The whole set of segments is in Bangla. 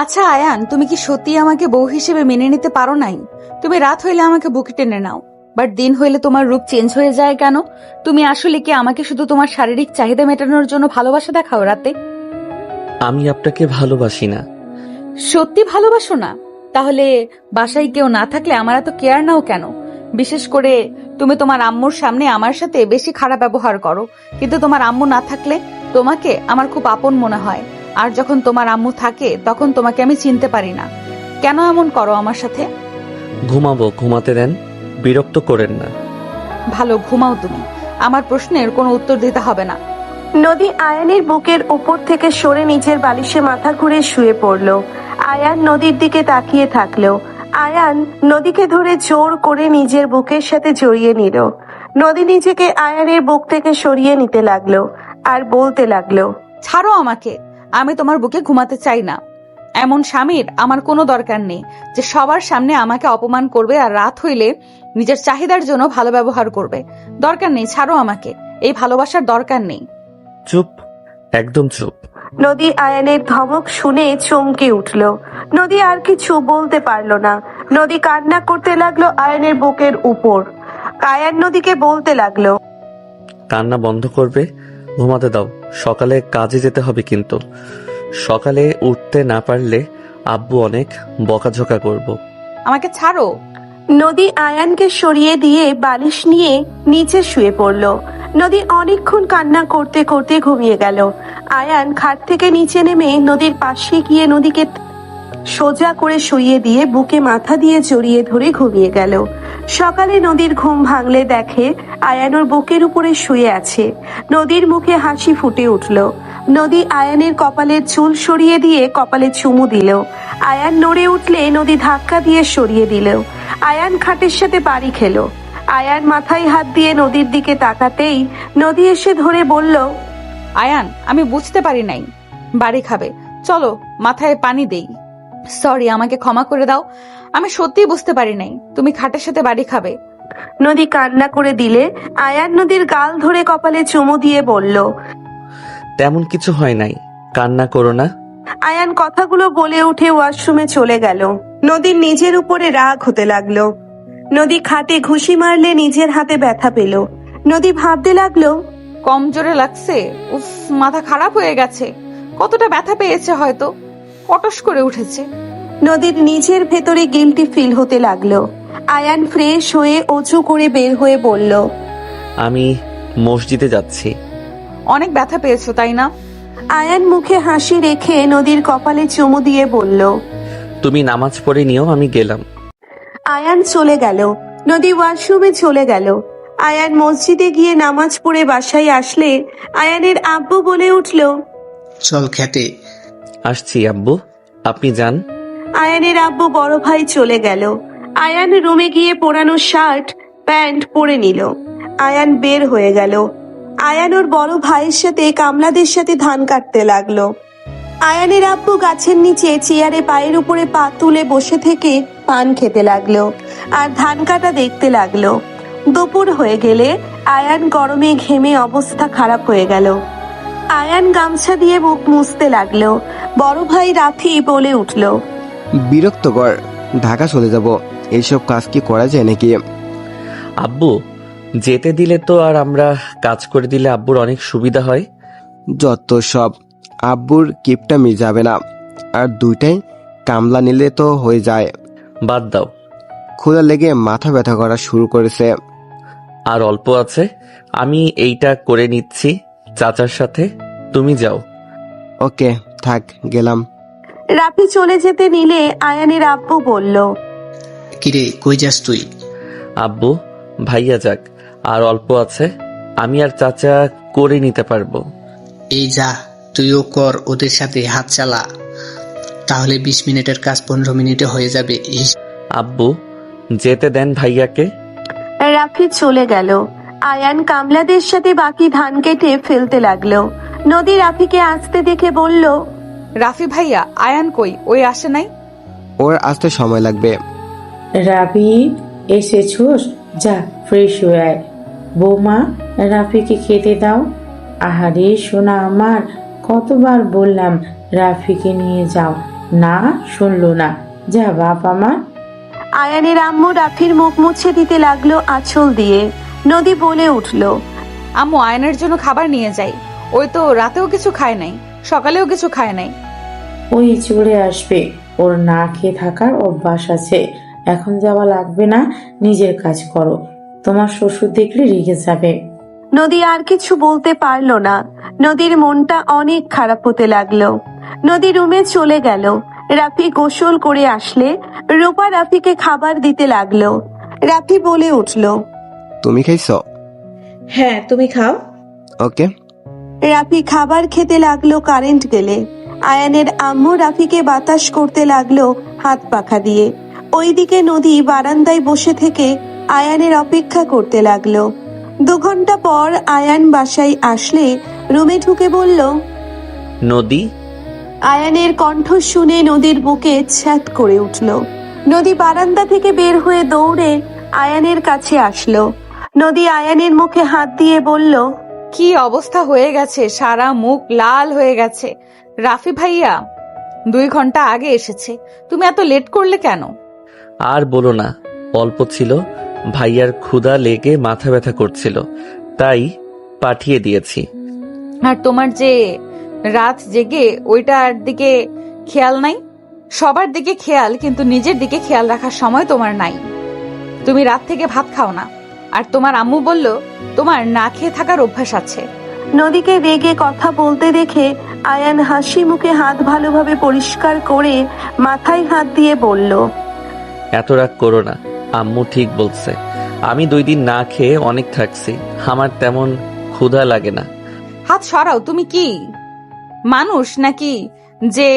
আচ্ছা আয়ান, তুমি কি সত্যি আমাকে বউ হিসেবে মেনে নিতে পারো নাই? তুমি রাত হইলে আমাকে বুকে টেনে নাও, বাট দিন হইলে তোমার রূপ চেঞ্জ হয়ে যায় কেন? তুমি আসলে কি আমাকে শুধু তোমার শারীরিক চাহিদা মেটানোর জন্য ভালোবাসা দেখাও রাতে? আমি আপনাকে ভালোবাসি না। সত্যি ভালোবাসো না? তাহলে বাসায় কেউ না থাকলে আমার এত কেয়ার নাও কেন? বিশেষ করে তুমি তোমার আম্মুর সামনে আমার সাথে বেশি খারাপ ব্যবহার করো, কিন্তু তোমার আম্মু না থাকলে তোমাকে আমার খুব আপন মনে হয়। আর যখন তোমার আম্মু থাকে তখন তোমাকে আমি চিনতে পারি না। কেন এমন করো আমার সাথে? ঘুমাবো, ঘুমাতে দেন, বিরক্ত করেন না। ভালো, ঘুমাও তুমি। আমার প্রশ্নের কোনো উত্তর দিতে হবে না। নদী আয়ানের বুকের উপর থেকে সরে নিচের বালিশে মাথা ঘুরে শুয়ে পড়ল। আয়ান নদীর দিকে তাকিয়ে থাকলো। আয়ান নদীকে ধরে জোর করে নিজের বুকের সাথে জড়িয়ে নিল। নদী নিজেকে আয়ানের বুক থেকে সরিয়ে নিতে লাগলো আর বলতে লাগলো, ছাড়ো আমাকে, আমি তোমার বুকে ঘুমাতে চাই না। এমন স্বামীর আমার কোনো দরকার নেই যে সবার সামনে আমাকে অপমান করবে আর রাত হইলে নিজের চাহিদার জন্য ভালো ব্যবহার করবে। দরকার নেই, ছাড়ো আমাকে। এই ভালোবাসার দরকার নেই। চুপ, একদম চুপ। নদী আয়ানের ধমক শুনে চমকে উঠল। নদী আর কিছু বলতে পারলো না। নদী কান্না করতে লাগলো আয়ানের বুকের উপর। আয়ান নদীকে বলতে লাগলো, কান্না বন্ধ করবে, ঘুমাতে দাও। সকালে কাজে যেতে হবে, কিন্তু সকালে উঠতে না পারলে আব্বু অনেক বকাঝকা করব। আমাকে ছাড়ো। নদী আয়ানকে সরিয়ে দিয়ে বালিশ নিয়ে নিচে শুয়ে পড়ল। নদী অনেকক্ষণ কান্না করতে করতে ঘুমিয়ে গেল। আয়ান খাট থেকে নিচে নেমে নদীর পাশে গিয়ে নদীকে সোজা করে শুইয়ে দিয়ে বুকে মাথা দিয়ে জড়িয়ে ধরে ঘুমিয়ে গেল। সকালে নদীর ঘুম ভাঙলে দেখে আয়ান ওর বুকের উপরে শুয়ে আছে। নদীর মুখে হাসি ফুটে উঠল। নদী আয়ানের কপালের চুল সরিয়ে দিয়ে কপালে চুমু দিল। আয়ান নড়ে উঠলে নদী ধাক্কা দিয়ে সরিয়ে দিল। আয়ান খাটের সাথে বাড়ি খেলো। আয়ান মাথায় হাত দিয়ে নদীর দিকে তাকাতেই নদী এসে ধরে বলল, আয়ান, আমি বুঝতে পারি নাই বাড়ি খাবে। চলো মাথায় পানি দেই। সরি, আমাকে ক্ষমা করে দাও। আমি সত্যিই বুঝতে পারি নাই তুমি খাটের সাথে বাড়ি খাবে। নদী কান্না করে দিলে আয়ান নদীর গাল ধরে কপালে চুমু দিয়ে বলল, তেমন কিছু হয় নাই, কান্না করো না। আয়ান কথাগুলো বলে উঠে ওয়াশরুমে চলে গেল। নদীর নিজের উপরে রাগ হতে লাগলো। নদী খাটে ঘুষি মারলে নিজের হাতে ব্যথা পেল। নদী ভাবতে লাগলো, কম জোরে লাগছে? উফ, মাথা খারাপ হয়ে গেছে। কতটা ব্যথা পেয়েছে, হয়তো পটস করে উঠেছে। নদীর নিজের ভেতরে গিল্টি ফিল হতে লাগলো। আয়ান ফ্রেশ হয়ে অজু করে বের হয়ে বলল, আমি মসজিদে যাচ্ছি। অনেক ব্যথা পেয়েছো তাই না? আয়ান মুখে হাসি রেখে নদীর কপালে চুমু দিয়ে বলল, তুমি নামাজ পড়ে নিও, আমি গেলাম। আয়ান চলে গেল। নদী ওয়াশরুমে চলে গেল। আয়ান মসজিদে গিয়ে নামাজ পড়ে বাসায় আসলে আয়ানের আব্বু বলে উঠল, চল খেতে। আসছি আব্বু, আপনি যান। আয়ানের আব্বু বড় ভাই চলে গেল। আয়ান রুমে গিয়ে পোড়ানো শার্ট প্যান্ট পরে নিল। আয়ান বের হয়ে গেল। আয়ান ওর বড় ভাইয়ের সাথে কামলাদের সাথে ধান কাটতে লাগলো। আয়ানের আব্বু গাছের নিচে চেয়ারে পায়ের উপরে পা তুলে বসে থেকে পান খেতে লাগলো আর ধান কাটা দেখতে লাগলো। দুপুর হয়ে গেলে আয়ান গরমে ঘেমে অবস্থা খারাপ হয়ে গেল। আয়ান গামছা দিয়ে মুখ মুছতে লাগলো। বড় ভাই রাফি বলে উঠল, বিরক্তকর, ঢাকা চলে যাব। এইসব কাজ কি করা যায় নাকি? আব্বু যেতে দিলে তো, আর আমরা কাজ করে দিলে আব্বুর অনেক সুবিধা হয়। যত সব, আব্বুর কিপটামি যাবে না। আর দুইটাই কামলা নিলে তো হয়ে যায়। বাদ দাও। ক্ষুধা লেগে মাথা ব্যথা করা শুরু করেছে। আর অল্প আছে, আমি এইটা করে নিচ্ছি চাচার সাথে, তুমি যাও। ওকে, থাক, গেলাম। রাফি চলে যেতে নিলে আয়ানের আব্বু বলল, কিরে, কই যাস তুই? আব্বু ভাইয়া যাক, আর অল্প আছে, আমি আর চাচা করে নিতে পারবো। এই যা, তুইও কর, ওদের সাথে হাত চালা। তাহলে 20 মিনিটের কাজ 15 মিনিটে হয়ে যাবে। আব্বু যেতে দেন ভাইয়াকে। রাফি চলে গেল। আয়ান কামলাদের সাথে বাকি ধান কেটে ফেলতে লাগলো। নদী রাফিকে আসতে দেখে বলল, রাফি ভাইয়া, আয়ান কই? ওই আসে নাই? ওর আসতে সময় লাগবে। রাফি, এসেছোস? যা ফ্রেশ হয়ে আয়। বৌমা, রাফিকে খেতে দাও। আহারে সোনা আমার, কতবার বললাম রাফিকে নিয়ে যাও, না, শুনলো না। যা বাপ আমার। আয়ানের আম্মু রাফির মুখ মুছে দিতে লাগলো আঁচল দিয়ে। নদী বলে উঠল, আম্মু আয়নের জন্য খাবার নিয়ে যাই। ওই তো রাতেও কিছু খায় নাই, সকালেও কিছু খায় নাই। ওই চলে আসবে, ওর না খেয়ে থাকার অভ্যাস আছে। এখন যাওয়া লাগবে না, নিজের কাজ করো। তোমার শ্বশুর দেখলে রেগে যাবে। নদী আর কিছু বলতে পারলো না। নদীর মনটা অনেক খারাপ হতে লাগলো। নদী রুমে চলে গেল। রাফি গোসল করে আসলে রূপা রাফিকে খাবার দিতে লাগলো। রাফি বলে উঠল, তুমি খাইছ? হ্যাঁ, তুমি খাও। ওকে। রাফি খাবার খেতে লাগলো কারেন্ট গেলে। আয়ানের আম্মু রাফিকে বাতাস করতে লাগলো হাত পাখা দিয়ে। ওইদিকে নদী বারান্দায় বসে থেকে আয়ানের অপেক্ষা করতে লাগলো। 2 ঘন্টা পর আয়ান বাসায় আসলে রুমে ঢুকে বলল, নদী, আয়ানের কণ্ঠ শুনে নদীর বুকে ছ্যাঁত করে উঠল। নদী বারান্দা থেকে বের হয়ে দৌড়ে আয়ানের কাছে আসলো। নদী আয়ানের মুখে হাত দিয়ে বলল, কি অবস্থা হয়ে গেছে, সারা মুখ লাল হয়ে গেছে। রাফি ভাইয়া 2 ঘন্টা আগে এসেছে, তুমি এত লেট করলে কেন? আর বলো না, অল্প ছিল, ভাইয়ার ক্ষুধা লেগে মাথা ব্যথা করছিল, তাই পাঠিয়ে দিয়েছি। আর তোমার যে রাত জেগে ওইটার দিকে খেয়াল নাই? সবার দিকে খেয়াল, কিন্তু নিজের দিকে খেয়াল রাখার সময় তোমার নাই। তুমি রাত থেকে ভাত খাও না, আর তোমার আম্মু বলল তোমার না খেয়ে থাকার অভ্যাস আছে। নদীকে রেগে কথা বলতে দেখে আয়ান হাসি মুখে হাত ভালোভাবে পরিষ্কার করে মাথায় হাত দিয়ে বলল, এত রাগ করো না, আম্মু ঠিক বলছে। আমি 2 দিন না খেয়ে অনেক থাকছি, আমার তেমন ক্ষুধা লাগে না। হাত সরাও, তুমি কি মানুষ নাকি যে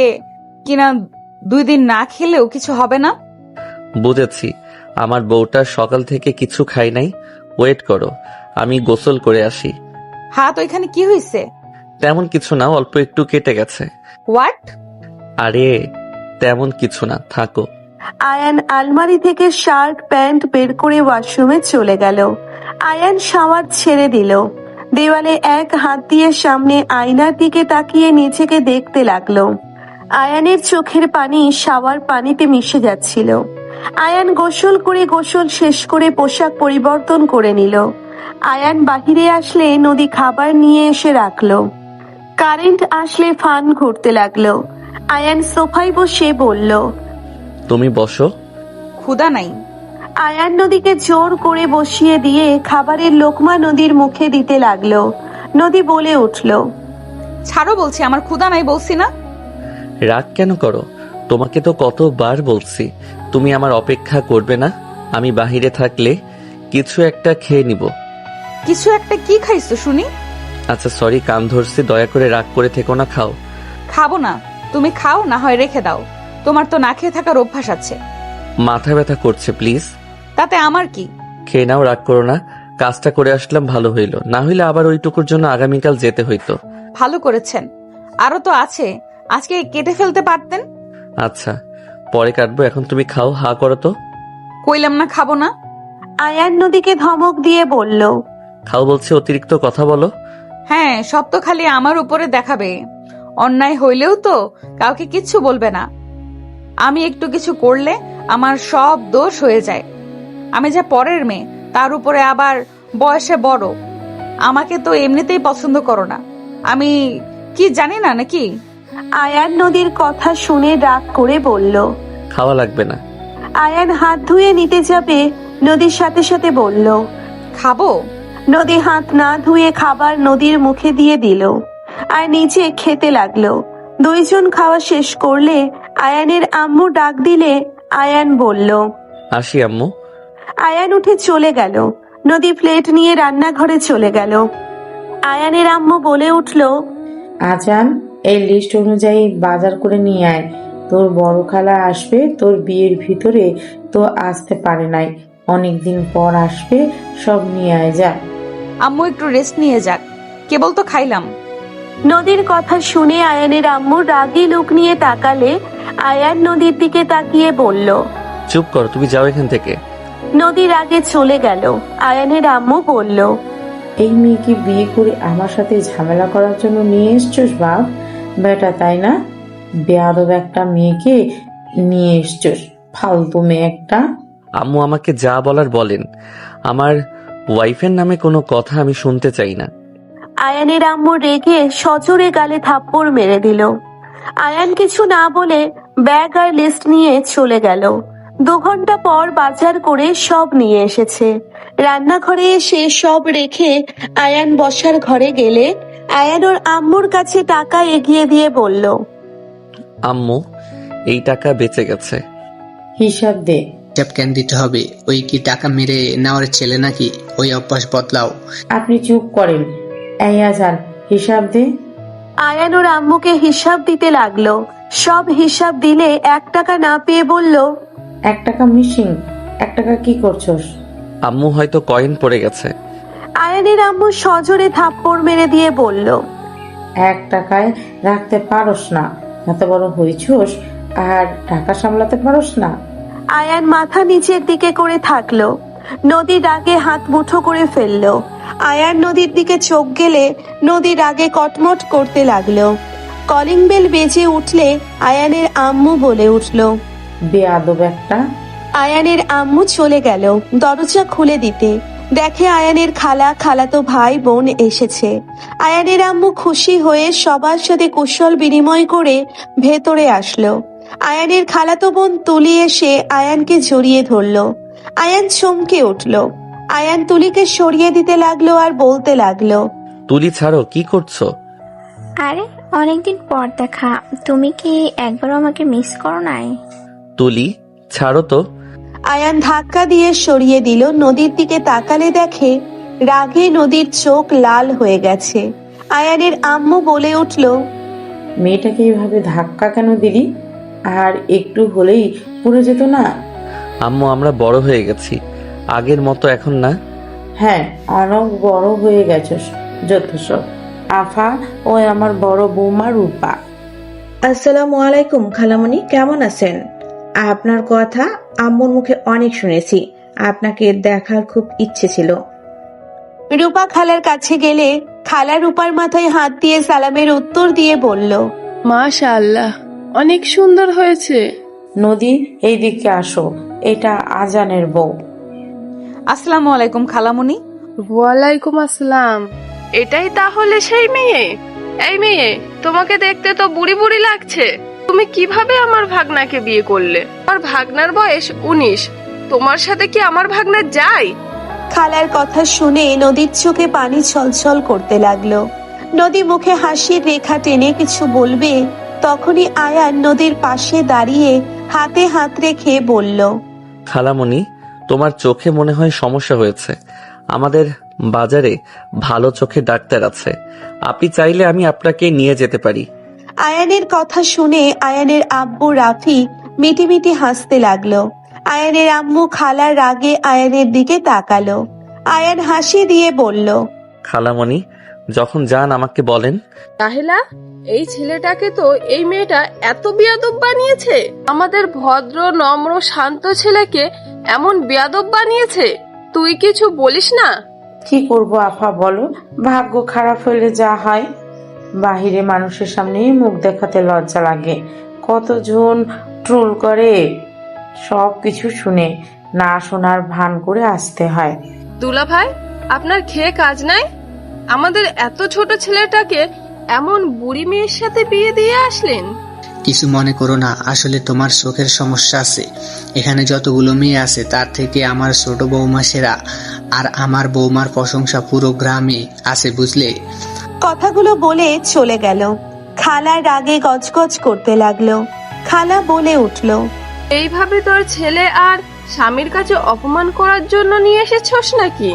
কিনা 2 দিন না খেলেও কিছু হবে না? বুঝেছি, আমার বউটা সকাল থেকে কিছু খাই নাই। ওয়েট করো, আমি গোসল করে আসি। হাত ওইখানে কি হয়েছে? তেমন কিছু না, অল্প একটু কেটে গেছে। হোয়াট? আরে তেমন কিছু না, থাকো। আয়ান আলমারি থেকে শার্ট প্যান্ট বের করে ওয়াশরুমে চলে গেল। আয়ান শাওয়ার ছেড়ে দিল। দেওয়ালে এক হাত দিয়ে সামনে আয়নার দিকে তাকিয়ে নিজেকে দেখতে লাগলো। আয়ানের চোখের পানি শাওয়ার পানিতে মিশে যাচ্ছিল। আয়ান গোসল করে গোসল শেষ করে পোশাক পরিবর্তন করে নিল। আয়ান বাহিরে আসলে নদী খাবার নিয়ে এসে রাখলো। কারেন্ট আসলে ফান ঘুরতে লাগলো। আয়ান সোফায় বসে বলল, তুমি বসো। ক্ষুধা নাই। আয়ান নদীকে জোর করে বসিয়ে দিয়ে খাবারের লোকমা নদীর মুখে দিতে লাগলো। নদী বলে উঠল, ছাড়ো বলছি, আমার ক্ষুধা নাই বলছি না? রাগ কেন করো? তোমাকে তো কতবার বলছি তুমি আমার অপেক্ষা করবে না। আমি বাহিরে থাকলে কিছু একটা খেয়ে নিব। কিছু একটা কি খাইছো শুনি? আচ্ছা সরি, কান ধরছি, দয়া করে রাগ করে থেকো না, খাও। খাবো না, তুমি খাও, না হয় রেখে দাও। তোমার তো না খেয়ে থাকার অভ্যাস আছে। মাথা ব্যথা করছে, প্লিজ। তাতে আমার কি? খেয়ে নাও, রাগ করো না। কাজটা করে আসলাম, ভালো হইল, না হইলে আবার ওইটুকুর জন্য আগামীকাল যেতে হইতো। ভালো করেছেন, আরো তো আছে, আজকে কেটে ফেলতে পারতেন। আচ্ছা পরে কাটবো, এখন তুমি খাও, হা করো তো। কইলাম না খাবো না। আয়ান নদীকে ধমক দিয়ে বলল, খাও বলছে, অতিরিক্ত কথা বলো। হ্যাঁ, সব তো খালি আমার উপরে দেখাবে। অন্যায় হইলেও তো কাউকে কিচ্ছু বলবে না। আমি একটু কিছু করলে আমার সব দোষ হয়ে যায়। আমি যা পরের মেয়ে, তার উপরে আবার বয়সে বড়। আমাকে তো এমনিতেই পছন্দ করো না, আমি কি জানি না নাকি? আয়ান নদীর কথা শুনে রাগ করে বলল। খাওয়া লাগবে না। আয়ান হাত ধুয়ে নিতে যাবে, নদীর সাথে সাথে বলল, খাবো। নদী হাত না ধুয়ে খাবার নদীর মুখে দিয়ে দিল আর নিজে খেতে লাগলো। 2 জন খাওয়া শেষ করলে আয়ানের আম্মু ডাক দিলে আয়ান বলল, আসি আম্মু। আয়ান উঠে চলে গেল। নদী প্লেট নিয়ে রান্নাঘরে চলে গেল। আয়ানের আম্মু বলে উঠল, আজান, এই লিস্ট অনুযায়ী বাজার করে নিয়ে আয়। তোর বড় খালা আসবে, তোর বিয়ের ভিতরে তো আসতে পারে নাই, অনেকদিন পর আসবে, সব নিয়ে আয় যা। আম্মু একটু রেস্ট নিয়ে যাক, কেবল তো খাইলাম। নদীর কথা শুনে আয়ানের আম্মু রাগী লুক নিয়ে তাকালে আয়ান নদীর দিকে তাকিয়ে বলল, চুপ করো, তুমি যাও এখান থেকে। নদীর আগে চলে গেল। আয়ানের আম্মু বলল, এই মেয়েকে বিয়ে করে আমার সাথে ঝামেলা করার জন্য নিয়ে এসছিস বাপ বেটা, তাই না? বেয়াদব একটা মেয়েকে নিয়ে এসছস, ফালতু মেয়ে একটা। আম্মু আমাকে যা বলার বলেন, আমার ওয়াইফের নামে কোনো কথা আমি শুনতে চাই না। আয়ানের আম্মু রেগে সজোরে গালে থাপ্পড় মেরে দিল। আয়ান কিছু না বলে ব্যাগ আর লিস্ট নিয়ে চলে গেল। 2 ঘন্টা পর বাজার করে সব নিয়ে এসেছে। রান্নাঘরে এসে সব রেখে আয়ান বসার ঘরে গেলে আয়ান ওর আম্মুর কাছে টাকা এগিয়ে দিয়ে বলল, আম্মু, এই টাকা বেঁচে গেছে। হিসাব দে। হিসাব কেন দিতে হবে? ওই কি টাকা মেরে নেওয়ার ছেলে নাকি? ওই অভ্যাস বদলাও। আপনি চুপ করেন। এই আজান, হিসাব দে। আয়ান ওর আম্মুকে হিসাব দিতে লাগলো। সব হিসাব দিলে 1 টাকা না পেয়ে বলল, 1 টাকা মিসিং। 1 টাকা কি করছস? আম্মু হয়তো কয়েন পড়ে গেছে। আয়ানের আম্মু সজোরে থাপ্পড় মেরে দিয়ে বলল, 1 টাকায় রাখতে পারোস না? এত বড় হইছস আর টাকা সামলাতে পারোস না? আয়ান মাথা নিচের দিকে করে থাকলো। নদী রাগে হাত মুঠো করে ফেললো। আয়ান নদীর দিকে চোখ গেলে নদী রাগে কটমট করতে লাগলো। কলিং বেল বেজে উঠলে আয়ানের আম্মু বলে উঠল। বেয়াদব একটা। আয়ানের আম্মু চলে গেল দরজা খুলে দিতে। দেখে আয়ানের খালাতো ভাই বোন এসেছে। আয়ানের আম্মু খুশি হয়ে সবার সাথে কুশল বিনিময় করে ভেতরে আসলো। আয়ানের খালাতো বোন তুলি এসে আয়ানকে জড়িয়ে ধরলো। আয়ান চমকে উঠলো। আয়ান তুলিকে সরিয়ে দিতে লাগলো আর বলতে লাগলো, তুলি ছাড়ো, কি করছো? আরে অনেকদিন পর দেখা, তুমি কি একবারও আমাকে মিস করো নাই? তুলি ছাড়ো তো। আয়ান ধাক্কা দিয়ে সরিয়ে দিল। নদীর দিকে তাকালে দেখে রাগে নদীর চোখ লাল হয়ে গেছে। আয়ানের আম্মু বলে উঠল, মেয়েটাকে এইভাবে ধাক্কা কেন দিলি? আর একটু হলেই পড়ে যেত না? আম্মু, আমরা বড় হয়ে গেছি, আগের মতো এখন না। হ্যাঁ, অনেক বড় হয়ে গেছস। যথেষ্ট। আফা, ওই আমার বড় বৌমা রূপা। আসসালামু আলাইকুম খালামণি, কেমন আছেন? আপনার কথা আম্মুর মুখে অনেক শুনেছি, আপনাকে দেখার খুব ইচ্ছে ছিল। রূপা খালার কাছে গেলে খালা রূপার মাথায় হাত দিয়ে সালামের উত্তর দিয়ে বলল, মাশাআল্লাহ, অনেক সুন্দর হয়েছে। নদী, এইদিকে আসো, এটা আজানের বউ। আসসালামু আলাইকুম খালামণি। ওয়ালাইকুম আসসালাম। এটাই তাহলে সেই মেয়ে? এই মেয়ে, তোমাকে দেখতে তো বুড়ি বুড়ি লাগছে। তুমি কিভাবে আমার ভাগনাকে বিয়ে করলে? আমার ভাগনার বয়স 19, তোমার সাথে কি আমার ভাগনা যায়? খালার কথা শুনে নদীর চোখে পানি ছলছল করতে লাগলো। নদী মুখে হাসির রেখা টেনে কিছু বলবে, তখনই আয়ান নদীর পাশে দাঁড়িয়ে হাতে হাত রেখে বলল, খালামণি, তোমার চোখে মনে হয় সমস্যা হয়েছে। আমাদের বাজারে ভালো চোখে ডাক্তার আছে, আপনি চাইলে আমি আপনাকে নিয়ে যেতে পারি। আয়ানের কথা শুনে আয়ানের আব্বু রাফি মিটিমিটি হাসতে লাগলো। আয়ানের আম্মু খালার রাগে আয়ানের দিকে তাকালো। আয়ান হাসি দিয়ে বলল, খালামণি, যখন যান আমাকে বলেন। তাহলে এই ছেলেটাকে তো এই মেয়েটা এত বেয়াদব বানিয়েছে। আমাদের ভদ্র নম্র শান্ত ছেলেকে এমন বেয়াদব বানিয়েছে, তুই কিছু বলিস না? কি করব আফা বলো, ভাগ্য খারাপ হলে যা হয়। বাহিরে মানুষের সামনে মুখ দেখাতে লজ্জা লাগে। কতজন ট্রোল করে, সব কিছু শুনে না শোনার ভান করে আসতে হয়। দুলা ভাই, আপনার খেয়ে কাজ নাই? আমাদের এত ছোট ছেলেটাকে এমন বুড়ি মেয়ের সাথে বিয়ে দিয়ে আসলেন। কিছু মনে করো না, আসলে তোমার চোখের সমস্যা আছে। এখানে যতগুলো মেয়ে আছে তার থেকে আমার ছোট বৌমা সেরা, আর আমার বৌমার প্রশংসা পুরো গ্রামে আছে, বুঝলে? কথাগুলো বলে চলে গেল। খালা রাগে গজগজ করতে লাগলো। খালা বলে উঠল, এইভাবে তোর ছেলে আর স্বামীর কাছে অপমান করার জন্য নিয়ে এসেছস নাকি?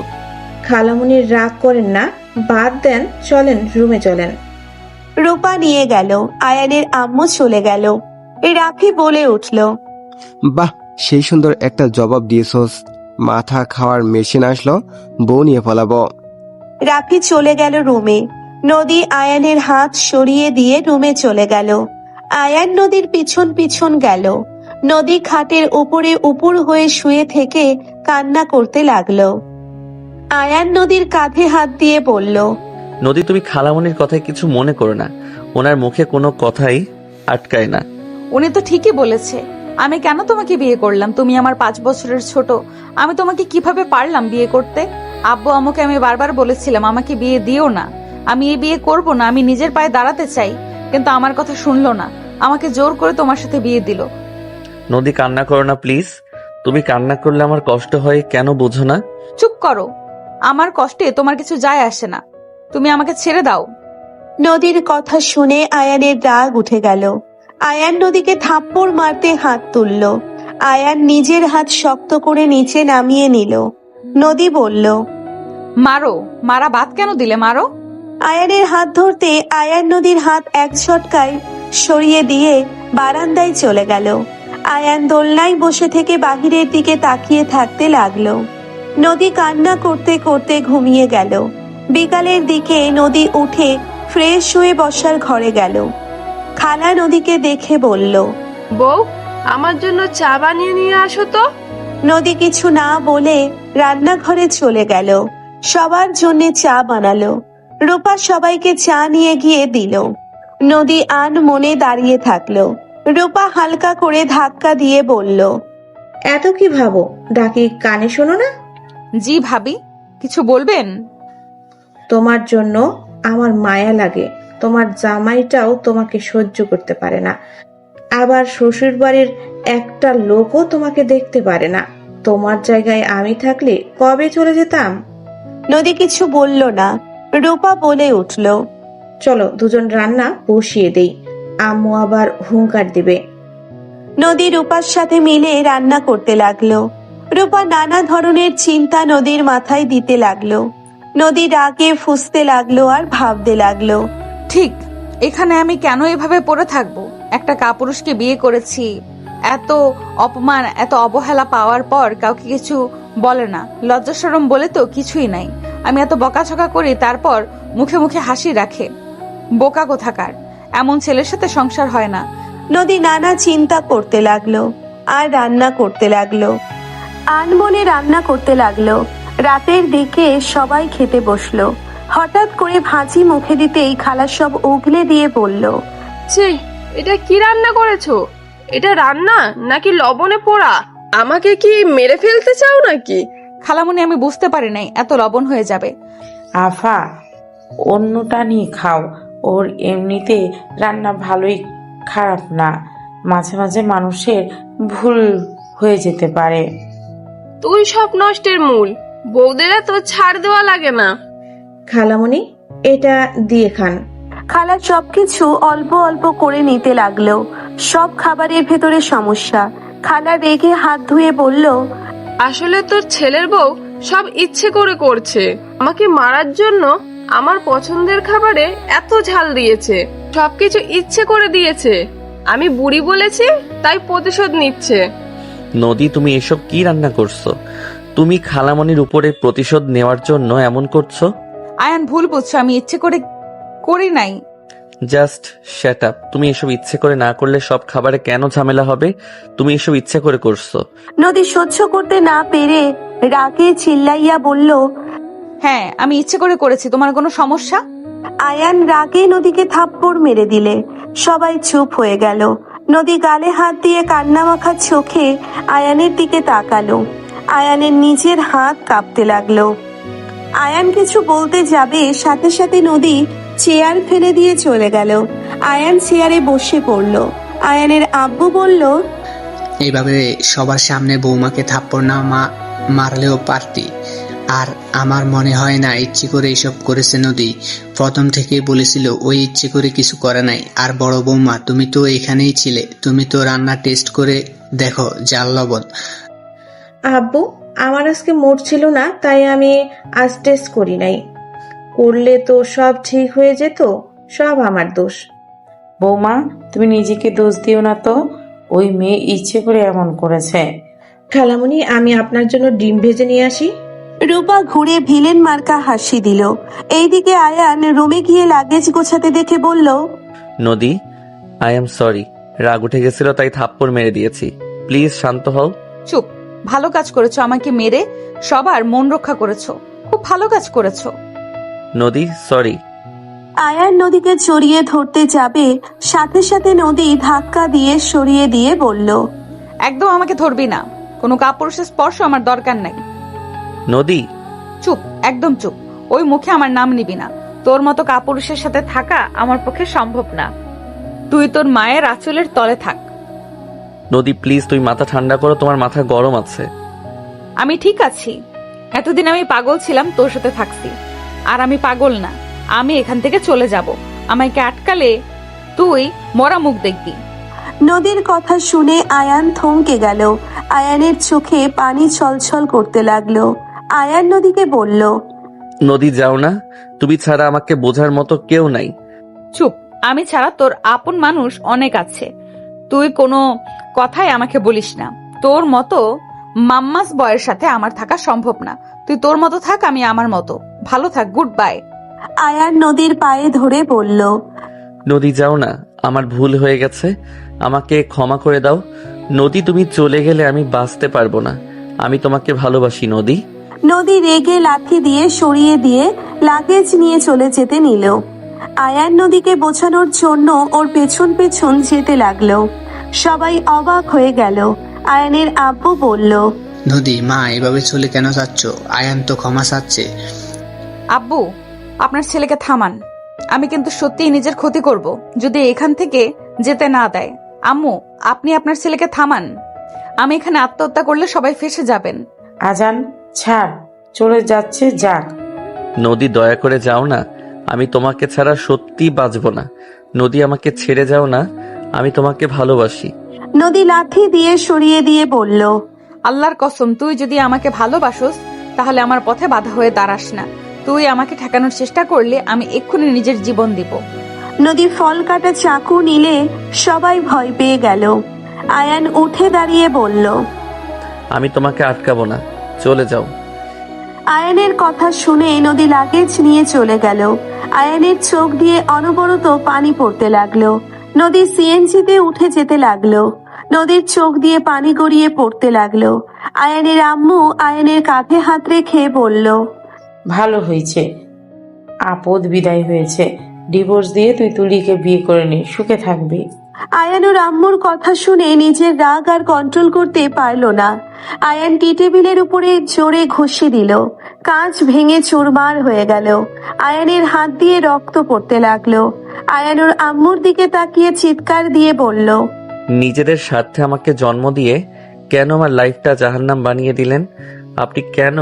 খালামণির রাগ করেন না, বাদ দেন, চলেন রুমে চলেন। রূপা নিয়ে গেল। আয়ানের আম্মু চলে গেল। রাফি বলে উঠল, বাহ, সেই সুন্দর একটা জবাব দিয়েছস। মাথা খাওয়ার মেশিন আসলো, বউ নিয়ে ফলাবো। রাফি চলে গেল রুমে। নদী আয়ানের হাত সরিয়ে দিয়ে রুমে চলে গেল। আয়ান নদীর পিছন পিছন গেল। নদী খাটের উপরে উপুর হয়ে শুয়ে থেকে কান্না করতে লাগলো। আয়ান নদীর কাঁধে হাত দিয়ে বলল, নদী, তুমি খালামণির কথায় কিছু মনে করো না, ওনার মুখে কোনো কথাই আটকায় না। উনি তো ঠিকই বলেছে। আমি কেন তোমাকে বিয়ে করলাম? তুমি আমার 5 বছরের ছোট। আমি তোমাকে কিভাবে পারলাম বিয়ে করতে? আব্বু আম্মুকে আমি বারবার বলেছিলাম আমাকে বিয়ে দিও না, আমি এই বিয়ে করব না, আমি নিজের পায়ে দাঁড়াতে চাই, কিন্তু আমার কথা শুনলো না, আমাকে জোর করে তোমার সাথে বিয়ে দিল। নদী, কান্না করো না প্লিজ। তুমি কান্না করলে আমার কষ্ট হয়, কেন বোঝো না? চুপ করো, আমার কষ্টে তোমার কিছু যায় আসে না, তুমি আমাকে ছেড়ে দাও। নদীর কথা শুনে আয়ানের রাগ উঠে গেল। আয়ান নদীকে থাপ্পড় মারতে হাত তুলল। আয়ান নিজের হাত শক্ত করে নিচে নামিয়ে নিল। নদী বলল, মারো, মারা বাদ কেন দিলে, মারো। আয়ানের হাত ধরতে আয়ান নদীর হাত এক ঝটকায় সরিয়ে দিয়ে বারান্দায় চলে গেল। আয়ান দোলনায় বসে থেকে বাহিরের দিকে তাকিয়ে থাকতে লাগলো। নদী কান্না করতে করতে ঘুমিয়ে গেল। বিকালের দিকে নদী উঠে ফ্রেশ হয়ে বসার ঘরে গেল। খালা নদীকে দেখে বলল, বউ, আমার জন্য চা বানিয়ে নিয়ে আসো তো। নদী কিছু না বলে রান্নাঘরে চলে গেল। সবার জন্য চা বানালো। রূপা সবাইকে চা নিয়ে গিয়ে দিল। নদী আন মনে দাঁড়িয়ে থাকলো। রূপা হালকা করে ধাক্কা দিয়ে বলল, এত কি ভাবো, ডাকি কানে শোনো না? জি ভাবি, কিছু বলবেন? তোমার জন্য আমার মায়া লাগে। তোমার জামাইটাও তোমাকে সহ্য করতে পারে না, আবার শ্বশুর বাড়ির একটা লোকও তোমাকে দেখতে পারে না। তোমার জায়গায় আমি থাকলে কবে চলে যেতাম। নদী কিছু বলল না। রূপা বলে উঠল, চলো দুজন রান্না বসিয়ে দেই, আম্মু আবার হুঙ্কার দিবে। নদী রূপার সাথে মিলে রান্না করতে লাগলো। রূপা নানা ধরনের চিন্তা নদীর মাথায় দিতে লাগলো। নদী রাগে ফুঁসতে লাগলো আর ভাবতে লাগলো, ঠিক, এখানে আমি কেন এভাবে পড়ে থাকবো? একটা কাপুরুষকে বিয়ে করেছি, এত অপমান এত অবহেলা পাওয়ার পর কাউকে কিছু বলে না, লজ্জা শরম বলে তো কিছুই নাই। আমি এত বকাঝকা করি, তারপর মুখে মুখে হাসি রাখে। বোকা কোথাকার, এমন ছেলের সাথে সংসার হয় না। নদী নানা চিন্তা করতে লাগলো আর রান্না করতে লাগলো। আনমনে রান্না করতে লাগলো। রাতের দিকে সবাই খেতে বসলো। হঠাৎ করে ভাজি মুখে দিতেই খালা সব উগলে দিয়ে বলল, ছি, এটা কি রান্না করেছো? এটা রান্না নাকি লবণে পোড়া? আমাকে কি মেরে ফেলতে চাও নাকি? খালামণি, আমি বুঝতে পারি নাই এত লবণ হয়ে যাবে। আফা, অন্যটা নিয়ে খাও, ওর এমনিতে রান্না ভালোই, খারাপ না। মাঝে মাঝে মানুষের ভুল হয়ে যেতে পারে। তুই সব নষ্টের মূল। বউদের তো ছাড় দেওয়া লাগে না। খালামণি, এটা দিয়ে খান। খালা সবকিছু অল্প অল্প করে নিতে লাগলো। সব খাবারের ভেতরে সমস্যা। খালা রেগে হাত ধুয়ে বলল, আসলে তোর ছেলের বউ সব ইচ্ছে করে করছে, আমাকে মারার জন্য। আমার পছন্দের খাবারে এত ঝাল দিয়েছে, সবকিছু ইচ্ছে করে দিয়েছে। আমি বুড়ি বলেছি, তাই প্রতিশোধ নিচ্ছে। নদী, তুমি এসব কি রান্না করছো? তুমি খালামণির উপরে প্রতিশোধ নেওয়ার জন্য এমন করছো? আয়ান, ভুল বুঝছো, আমি ইচ্ছে করে করি নাই। Just shut up. তুমি এসব ইচ্ছে করে না করলে সব খাবারে কেন ঝামেলা হবে? তুমি এসব ইচ্ছে করে করছো। নদী সহ্য করতে না পেরে রাগে চিল্লাইয়া বলল, হ্যাঁ, আমি ইচ্ছে করে করেছি, তোমার কোনো সমস্যা? আয়ান রাগে নদীকে থাপ্পড় মেরে দিলে সবাই চুপ হয়ে গেল। নদী গালে হাত দিয়ে কান্না মাখা চোখে আয়ানের দিকে তাকালো। আয়ানের নিজের হাত কাঁপতে লাগলো। আয়ান কিছু বলতে যাবে, সাথে সাথে নদী চেয়ার ফেলে দিয়ে চলে গেল। আয়ান চেয়ারে বসে পড়ল। আয়ানের আব্বু বলল, এইভাবে সবার সামনে বৌমাকে থাপ্পড় না মারলেও পারতি। আর আমার মনে হয় না ইচ্ছে করে এসব করেছে নদী। প্রথম থেকেই বলেছিল ওই ইচ্ছে করে কিছু করে নাই। আর বড় বৌমা, তুমি তো এখানেই ছিলে, তুমি তো রান্না টেস্ট করে দেখো জাল লবণ। আব্বু, আমার আজকে মুড ছিল না, তাই আমি আজ টেস্ট করি নাই। করলে তো সব ঠিক হয়ে যেত, সব আমার দোষ। বৌমা, তুমি নিজেকে দোষ দিও না তো, ওই মেয়ে ইচ্ছে করে এমন করেছে। খালামণি, আমি আপনার জন্য ডিম ভেজে নিয়ে আসি। রূপা ঘুরে ভিলেন মার্কা হাসি দিল। এইদিকে আয়ান রুমে গিয়ে লাগেজ গোছাতে দেখে বলল, নদী, আই এম সরি। রাগ উঠে গেছিল তাই থাপ্পড় মেরে দিয়েছি। প্লিজ শান্ত হও। চুপ, ভালো কাজ করেছো, আমাকে মেরে সবার মন রক্ষা করেছো, খুব ভালো কাজ করেছো। নদী, সরি। আয়ান নদীকে জড়িয়ে ধরতে যাবে, সাথে সাথে নদী ধাক্কা দিয়ে সরিয়ে দিয়ে বলল, একদম আমাকে ধরবি না, কোনো কাপুরুষের স্পর্শ আমার দরকার নাই। নদী, চুপ, একদম চুপ। ওই মুখে আমার নাম নিবি না। তোর মতো কাপুরুষের সাথে থাকা আমার পক্ষে সম্ভব না। তুই তোর মায়ের আঁচলের তলে থাক। নদী প্লিজ, তুই মাথা ঠান্ডা করো, তোমার মাথা গরম আছে। আমি ঠিক আছি। এতদিন আমি পাগল ছিলাম, তোর সাথে থাকছি। আর আমি পাগল না, আমি এখান থেকে চলে যাব। আমাকে আটকালে তুই মরা মুখ দেখবি। নদীর কথা শুনে আয়ান থমকে গেল। আয়ানের চোখে পানি ছলছল করতে লাগলো। আয়ান নদীকে বলল, নদী যাও না, তুমি ছাড়া আমাকে বোঝার মতো কেউ নাই। চুপ, আমি ছাড়া তোর আপন মানুষ অনেক আছে। তুই কোনো কথাই আমাকে বলিস না। তোর মতো মাম্মাস বয়ের সাথে আমার থাকা সম্ভব না। তুই তোর মতো থাক, আমি আমার মতো। ভালো থাক, গুড বাই। আয়ান নদীর পায়ে ধরে বলল, নদী যাও না, আমার ভুল হয়ে গেছে, আমাকে ক্ষমা করে দাও। নদী তুমি চলে গেলে আমি বাঁচতে পারবো না। আমি তোমাকে ভালোবাসি নদী। নদী রেগে লাঠি দিয়ে সরিয়ে দিয়ে লাগেজ নিয়ে চলে যেতে নিল। আয়ান নদীকে বোঝানোর জন্য ওর পেছন পেছন যেতে লাগলো। সবাই অবাক হয়ে গেল। আয়ানের আব্বু বলল, নদী, মা এভাবে চলে কেন যাচ্ছ? আয়ান তো ক্ষমা চাচ্ছে। আব্বু, আপনার ছেলেকে থামান। আমি কিন্তু সত্যিই নিজের ক্ষতি করব যদি এখান থেকে যেতে না দেয়। আম্মু, আপনি আপনার ছেলেকে থামান। আমি এখানে আত্মহত্যা করলে সবাই ফেঁসে যাবেন। আজান ছাড়, চলে যাচ্ছে যাক। নদী দয়া করে যাও না, আমি তোমাকে ছাড়া সত্যি বাঁচবো না। নদী আমাকে ছেড়ে যাও না, আমি তোমাকে ভালোবাসি। নদী লাঠি দিয়ে সরিয়ে দিয়ে বলল, আল্লাহর কসম, তুই যদি আমাকে ভালোবাসোস তাহলে আমার পথে বাধা হয়ে দাঁড়াস না। তুই আমাকে ঠেকানোর চেষ্টা করলে আমি এক্ষুনি নিজের জীবন দিব। নদী ফল কাটা চাকু নিলে সবাই ভয় পেয়ে গেল। আয়ান উঠে দাঁড়িয়ে বলল, আমি তোমাকে আটকাবো না, চলে যাও। আয়ানের কথা শুনে নদী লাগেজ নিয়ে চলে গেল। আয়ানের চোখ দিয়ে অনবরত পানি পড়তে লাগলো। নদী সিএনজিতে উঠে যেতে লাগলো। নদীর চোখ দিয়ে পানি গড়িয়ে পড়তে লাগলো। আয়ানের আম্মু আয়ানের কাঁধে হাত রেখে বলল, ভালো হয়েছে, আপদ বিদায় হয়েছে। ডিভোর্স দিয়ে তুই তুলিকে বিয়ে করে নে, সুখে থাকবি। আয়ানুর আম্মুর কথা শুনে নিজের রাগ আর কন্ট্রোল করতে পারল না। আয়ান টি টেবিলের উপরে জোরে ঘষে দিল। কাঁচ ভেঙে চুরমার হয়ে গেল। আয়ানের হাত দিয়ে রক্ত পড়তে লাগলো। আয়ানুর আম্মুর দিকে তাকিয়ে চিৎকার দিয়ে বলল, নিজেদের স্বার্থে আমাকে জন্ম দিয়ে কেন আমার লাইফটা জাহান্নাম বানিয়ে দিলেন? আপনি কেন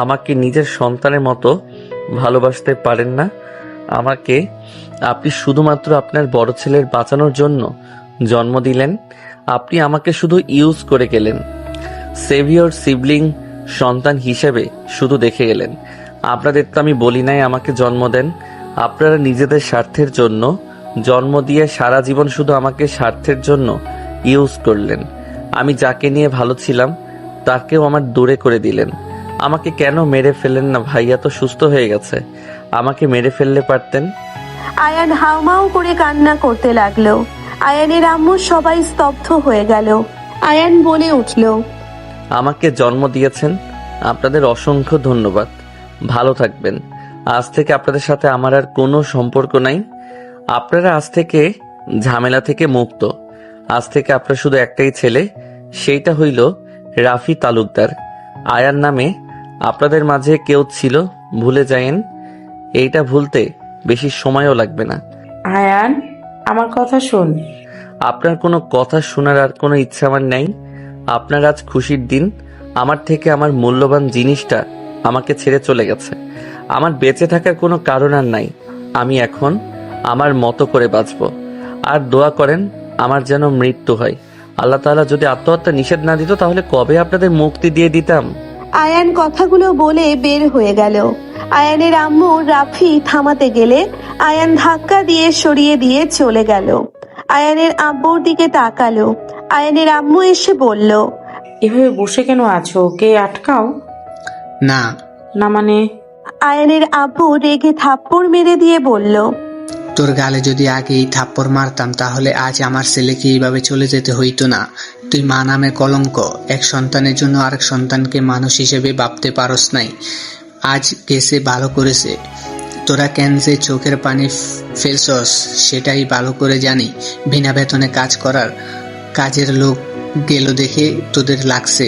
আমাকে নিজের সন্তানের মতো ভালোবাসতে পারেন না? আমাকে আপনি শুধুমাত্র আপনার বড় ছেলের বাঁচানোর জন্য জন্ম দিলেন। আপনি আমাকে শুধু ইউজ করে গেলেন, সেভিয়র সিবলিং সন্তান হিসেবে শুধু দেখে গেলেন। আপনাদের তো আমি বলি নাই আমাকে জন্ম দেন। আপনারা নিজেদের স্বার্থের জন্য জন্ম দিয়ে সারা জীবন শুধু আমাকে স্বার্থের জন্য ইউজ করলেন। আমি যাকে নিয়ে ভালো ছিলাম তাকেও আমার দূরে করে দিলেন। আমাকে কেন মেরে ফেলেন না? ভাইয়া তো সুস্থ হয়ে গেছে, আমাকে মেরে ফেললে পারতেন। আয়ান হাউমাউ করে কান্না করতে লাগলো। আয়ানের আম্মু সবাই স্তব্ধ হয়ে গেল। আয়ান বলে উঠল, আমাকে জন্ম দিয়েছেন, আপনাদের অসংখ্য ধন্যবাদ। ভালো থাকবেন। আজ থেকে আপনাদের সাথে আমার আর কোনো সম্পর্ক নাই। আপনারা আজ থেকে ঝামেলা থেকে মুক্ত। আজ থেকে আপনার শুধু একটাই ছেলে, সেইটা হইল রাফি তালুকদার। আয়ার নামে আপনাদের মাঝে কেউ ছিল, ভুলে যায়েন। এইটা ভুলতে বেশি সময়ও লাগবে না। আয়ান, আমার কথা শোন। আপনার কোনো কথা শোনার আর কোনো ইচ্ছা আমার নেই। আপনার আজ খুশির দিন। আমার থেকে আমার মূল্যবান জিনিসটা আমাকে ছেড়ে চলে গেছে। আমার বেঁচে থাকার কোনো কারণ আর নাই। আমি এখন আমার মতো করে বাঁচব। আর দোয়া করেন আমার যেন মৃত্যু হয়। আল্লাহ তাআলা যদি আত্মহত্যা নিষেধ না দিত তাহলে কবে আপনাদের মুক্তি দিয়ে দিতাম। আয়ান কথাগুলো বলে বের হয়ে গেল। আয়ানের আম্মু রাফি থামাতে গেলে আয়ান ধাক্কা দিয়ে সরিয়ে দিয়ে চলে গেল। আয়ানের আব্বুর দিকে তাকালো। আয়ানের আম্মু এসে বলল, এভাবে বসে কেন আছো? ওকে আটকাও না। না মানে? আয়ানের আব্বু রেগে থাপ্পড় মেরে দিয়ে বলল, তোর গালে যদি আগেই থাপ্পড় মারতাম তাহলে আজ আমার ছেলেকে এইভাবে চলে যেতে হইতো না। তুই মা নামে কলঙ্ক। এক সন্তানের জন্য আরেক সন্তানকে মানুষ হিসেবে ভাবতে পারস নাই। আজ গেছে ভালো করেছে, তোরা কেন যে চোখের পানি ফেলছস সেটাই ভালো করে জানি। বিনা বেতনে কাজ করার কাজের লোক গেল দেখে তোদের লাগছে।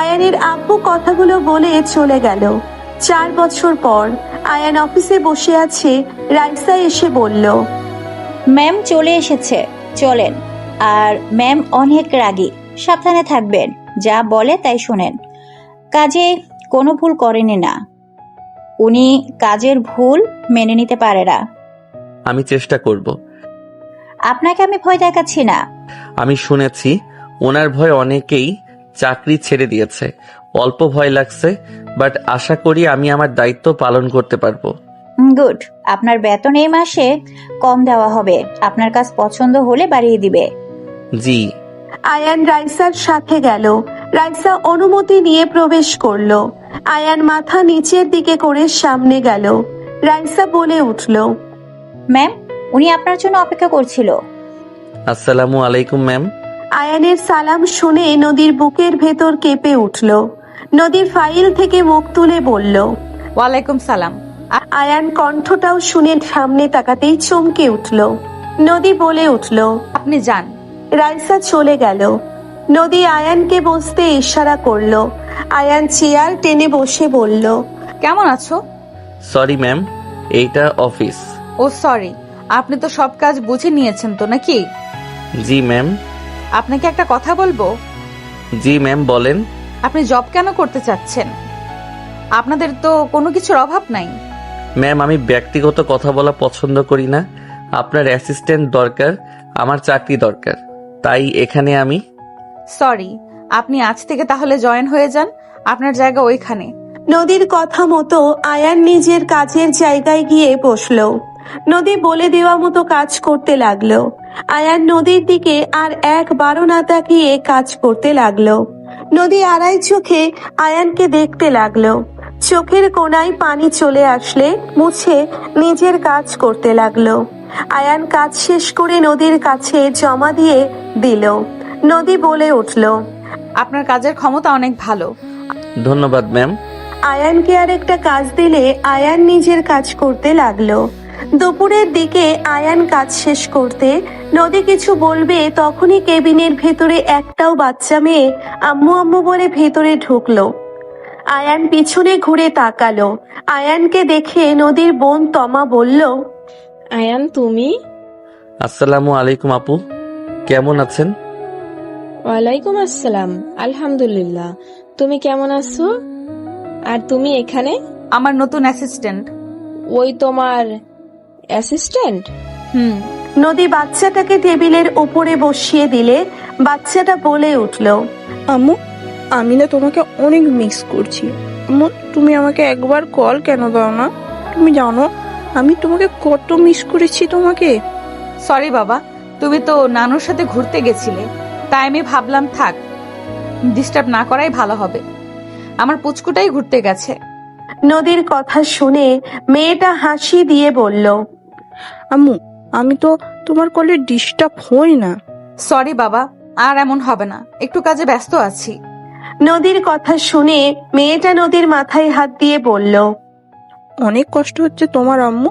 আয়ানের আব্বু কথাগুলো বলে চলে গেল। 4 বছর পর আয়ান অফিসে বসে আছে। রাইসা এসে বলল, ম্যাম চলে এসেছে, চলেন। আর ম্যাম অনেক রাগী, সাবধানে থাকবেন, যা বলে তাই শোনেন। কাজে কোনো ভুল করেনি না, উনি কাজের ভুল মেনে নিতে পারে না। আমি চেষ্টা করব। আপনাকে আমি ভয় দেখাচ্ছি না। আমি শুনেছি ওনার ভয় অনেকেই চাকরি ছেড়ে দিয়েছে। অল্প ভয় লাগছে, বাট আশা করি আমি আমার দায়িত্ব পালন করতে পারবো। গুড। আপনার বেতন এই মাসে কম দেওয়া হবে, আপনার কাজ পছন্দ হলে বাড়িয়ে দিবে। জি। আয়ান রাইসার সাথে গেল। রাইসা অনুমতি নিয়ে প্রবেশ করলো। আয়ান মাথা নিচের দিকে করে সামনে গেল। রাইসা বলে উঠল, ম্যাম উনি আপনার জন্য অপেক্ষা করছিল। আসসালামু আলাইকুম ম্যাম। আয়ানের সালাম শুনে নদীর বুকের ভেতর কেঁপে উঠল। নদী ফাইল থেকে মুখ তুলে বলল, ওয়ালাইকুম সালাম। আয়ান কণ্ঠটাও শুনে সামনে তাকাতেই চমকে উঠল। নদী বলে উঠল, আপনি যান। রাইসা চলে গেল। নদী আয়ানকে বসতে ইশারা করলো। আয়ান চেয়ার টেনে বসে বলল, কেমন আছো? সরি ম্যাম, এইটা অফিস। ও সরি, আপনি তো সব কাজ বুঝে নিয়েছেন তো নাকি? জি ম্যাম। আপনাকে একটা কথা বলবো। জি ম্যাম বলেন। আপনি জব কেন করতে চাচ্ছেন? আপনাদের তো কোনো কিছুর অভাব নাই। ম্যাম আমি ব্যক্তিগত কথা বলা পছন্দ করি না। আপনার অ্যাসিস্ট্যান্ট দরকার, আমার চাকরি দরকার, তাই এখানে আমি। সরি, আপনি আজ থেকে তাহলে জয়েন হয়ে যান, আপনার জায়গা ওইখানে। নদীর কথা মতো আয়ান নিজের কাজের জায়গায় গিয়ে বসলো। নদী বলে দেওয়া মতো কাজ করতে লাগলো। আয়ান নদীর দিকে আর একবারও না তাকিয়ে কাজ করতে লাগলো। নদী আড়াই চোখে আয়ানকে দেখতে লাগলো। চোখের কোণায় পানি চলে আসলে মুছে নিজের কাজ করতে লাগলো। আয়ান কাজ শেষ করে নদীর কাছে জমা দিয়ে দিল। নদী বলে উঠল, আপনার কাজের ক্ষমতা অনেক ভালো। ধন্যবাদ ম্যাম। আয়ানকে আর একটা কাজ দিলে আয়ান নিজের কাজ করতে লাগলো। দুপুরের দিকে আয়ান কাজ শেষ করতে নদী কিছু বলবে তখনই কেবিনের ভেতরে একটাও বাচ্চা মেয়ে আম্মু আম্মু বলে ভেতরে ঢুকলো। আয়ান পিছনে ঘুরে তাকালো। আয়ানকে দেখে নদীর বোন তমা বলল, আয়ান তুমি? আসসালামু আলাইকুম আপু, কেমন আছেন? ওয়ালাইকুম আসসালাম, আলহামদুলিল্লাহ। তুমি কেমন আছো? আর তুমি এখানে? আমার নতুন অ্যাসিস্ট্যান্ট। ওই তোমার অ্যাসিস্ট্যান্ট? হুম। নদী বাচ্চাটাকে টেবিলের উপরে বসিয়ে দিলে বাচ্চাটা বলে উঠল, আম্মু আমি না তোমাকে অনেক মিস করছি। আম্মু তুমি আমাকে একবার কল কেন দাও না? তুমি জানো আমি তোমাকে কত মিস করেছি তোমাকে। সরি বাবা, তুমি তো নানুর সাথে ঘুরতে গেছিলে, তাই আমি ভাবলাম থাক, ডিস্টার্ব না করাই ভালো হবে। আমার পুচকুটাই ঘুরতে গেছে। নদীর কথা শুনে মেয়েটা হাসি দিয়ে বলল, আম্মু আমি তো তোমার কলে ডিস্টার্ব হই না। সরি বাবা, আর এমন হবে না, একটু কাজে ব্যস্ত আছি। নদীর কথা শুনে মেয়েটা নদীর মাথায় হাত দিয়ে বলল, অনেক কষ্ট হচ্ছে তোমার আম্মু,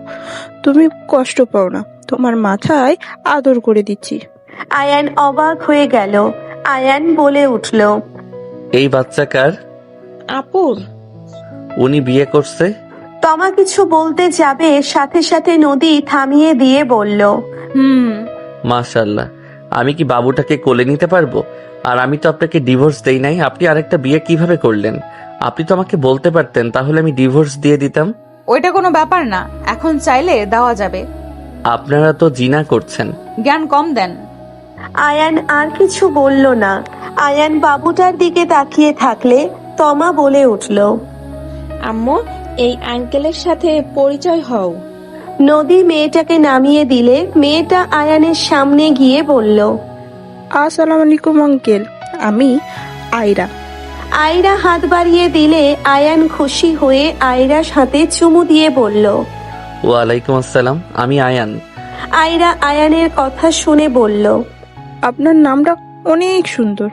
তুমি কষ্ট পাও না, তোমার মাথায় আদর করে দিচ্ছি। আয়ান অবাক হয়ে গেল। আয়ান বলে উঠল, এই বাচ্চা কার? আপুর। উনি বিয়ে করছে? তমা কিছু বলতে যাবে সাথে সাথে নদী থামিয়ে দিয়ে বলল, মাশাআল্লাহ, আমি কি বাবুটাকে কোলে নিতে পারবো? আর আমি তো আপনাকে ডিভোর্স দেই নাই, আপনি আরেকটা বিয়ে কিভাবে করলেন? আপনি তো আমাকে বলতে পারতেন, তাহলে আমি ডিভোর্স দিয়ে দিতাম। ওইটা কোনো ব্যাপার না, এখন চাইলে দেওয়া যাবে। আপনারা তো জিনা করছেন। জ্ঞান কম দেন। আয়ান আর কিছু বলল না। আয়ান বাবুটার দিকে তাকিয়ে থাকলে তমা বলে উঠল, আম্মু এই আঙ্কেলের সাথে পরিচয় হও। নদী মেয়েটাকে নামিয়ে দিলে মেয়েটা আয়ানের সামনে গিয়ে বলল, আসসালামু আলাইকুম আঙ্কেল, আমি আয়রা। আয়রা হাত বাড়িয়ে দিলে আয়ান খুশি হয়ে আয়রার হাতে চুমু দিয়ে বলল, ওয়ালাইকুম আসসালাম, আমি আয়ান। আয়রা আয়ানের কথা শুনে বলল, আপনার নামটা অনেক সুন্দর।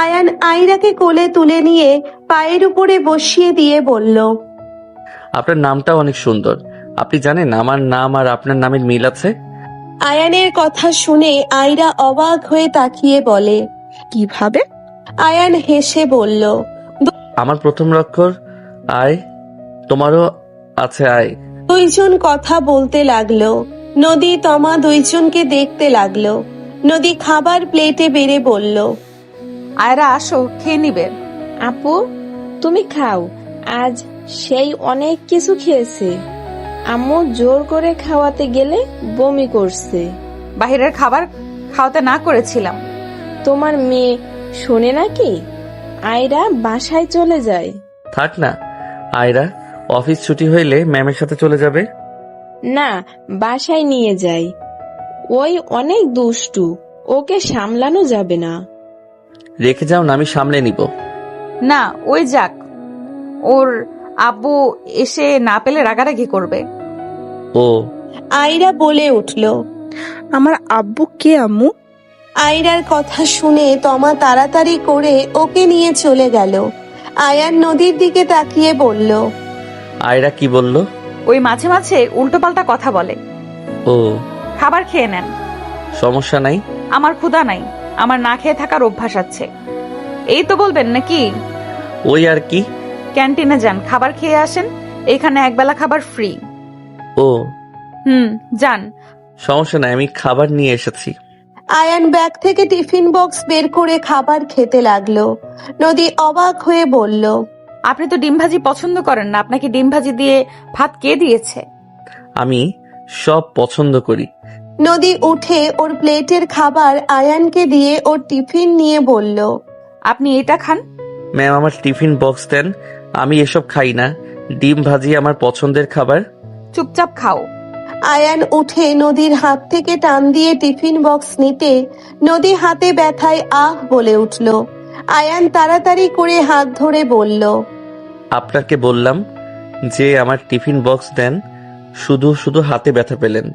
আয়ান আয়রাকে কোলে তুলে নিয়ে পায়ের উপরে বসিয়ে দিয়ে বলল, আপনার নামটা অনেক সুন্দর, আপনি জানেন আমার নাম আর আপনার নামের মিল আছে? আয়ানের কথা শুনে আয়রা অবাক হয়ে তাকিয়ে বলে। কিভাবে? আয়ান হেসে বলল। আমার প্রথম অক্ষর আয়, তোমারও আছে আয়। দুইজন কথা বলতে লাগলো। নদী তমা দুইজনকে দেখতে লাগলো। নদী খাবার প্লেটে বেড়ে বলল। আয়রা আসো, খেয়ে নিবে। আপু তুমি খাও, আজ সেই অনেক কিছু খেয়েছে। আম্মু জোর করে খাওয়াতে গেলে বমি করছে। বাহিরের খাবার খাওয়াতে না করেছিলাম। তোমার মেয়ে শোনে নাকি? আয়রা বাসায় চলে যায়। থাক না, আয়রা অফিস ছুটি হইলে ম্যামের সাথে চলে যাবে। না, বাসায় নিয়ে যায়। ওই অনেক দুষ্টু, ওকে সামলানো যাবে না। রেখে যাও না, আমি সামলে নিব। না, ওই যাক, ওর আব্বু এসে না পেলে রাগারাগি করবে। ও, আয়রা বলে উঠল। আমার আব্বু কে আম্মু? আয়রার কথা শুনে তমা তাড়াতাড়ি করে ওকে নিয়ে চলে গেল। আয়ান নদীর দিকে তাকিয়ে বলল। আয়রা কি বলল? ওই মাঝে মাঝে উল্টোপাল্টা কথা বলে। ও, খাবার খেয়ে নেন। সমস্যা নাই। আমার ক্ষুধা নাই, আমার না খেয়ে থাকার অভ্যাস আছে। এই তো বলবেন নাকি? ওই আর কি। ক্যান্টিনে যান, খাবার খেয়ে আসেন, এখানে একবেলা খাবার ফ্রি। ও, যান। সমস্যা নাই, আমি খাবার নিয়ে এসেছি। আয়ান ব্যাগ থেকে টিফিন বক্স বের করে খাবার খেতে লাগলো। নদী অবাক হয়ে বলল। আপনি তো ডিম ভাজি পছন্দ করেন না, আপনাকে ডিম ভাজি দিয়ে ভাত কে দিয়েছে? আমি সব পছন্দ করি। নদী উঠে ওর প্লেটের খাবার আয়ানকে দিয়ে ওর টিফিন নিয়ে বলল। আপনি এটা খান। ম্যাম, আমার টিফিন বক্স দেন, আমি এসব খাই না। ডিম ভাজি আমার পছন্দের খাবার। চুপচাপ খাও। আয়ান উঠে নদীর হাত থেকে টান দিয়ে টিফিন বক্স নিতে নদী হাতে ব্যথায় আহ বলে উঠল। আয়ান তাড়াতাড়ি করে হাত ধরে বলল। আপনাকে বললাম যে আমার টিফিন বক্স দেন, শুধু শুধু হাতে ব্যথা পেলেন।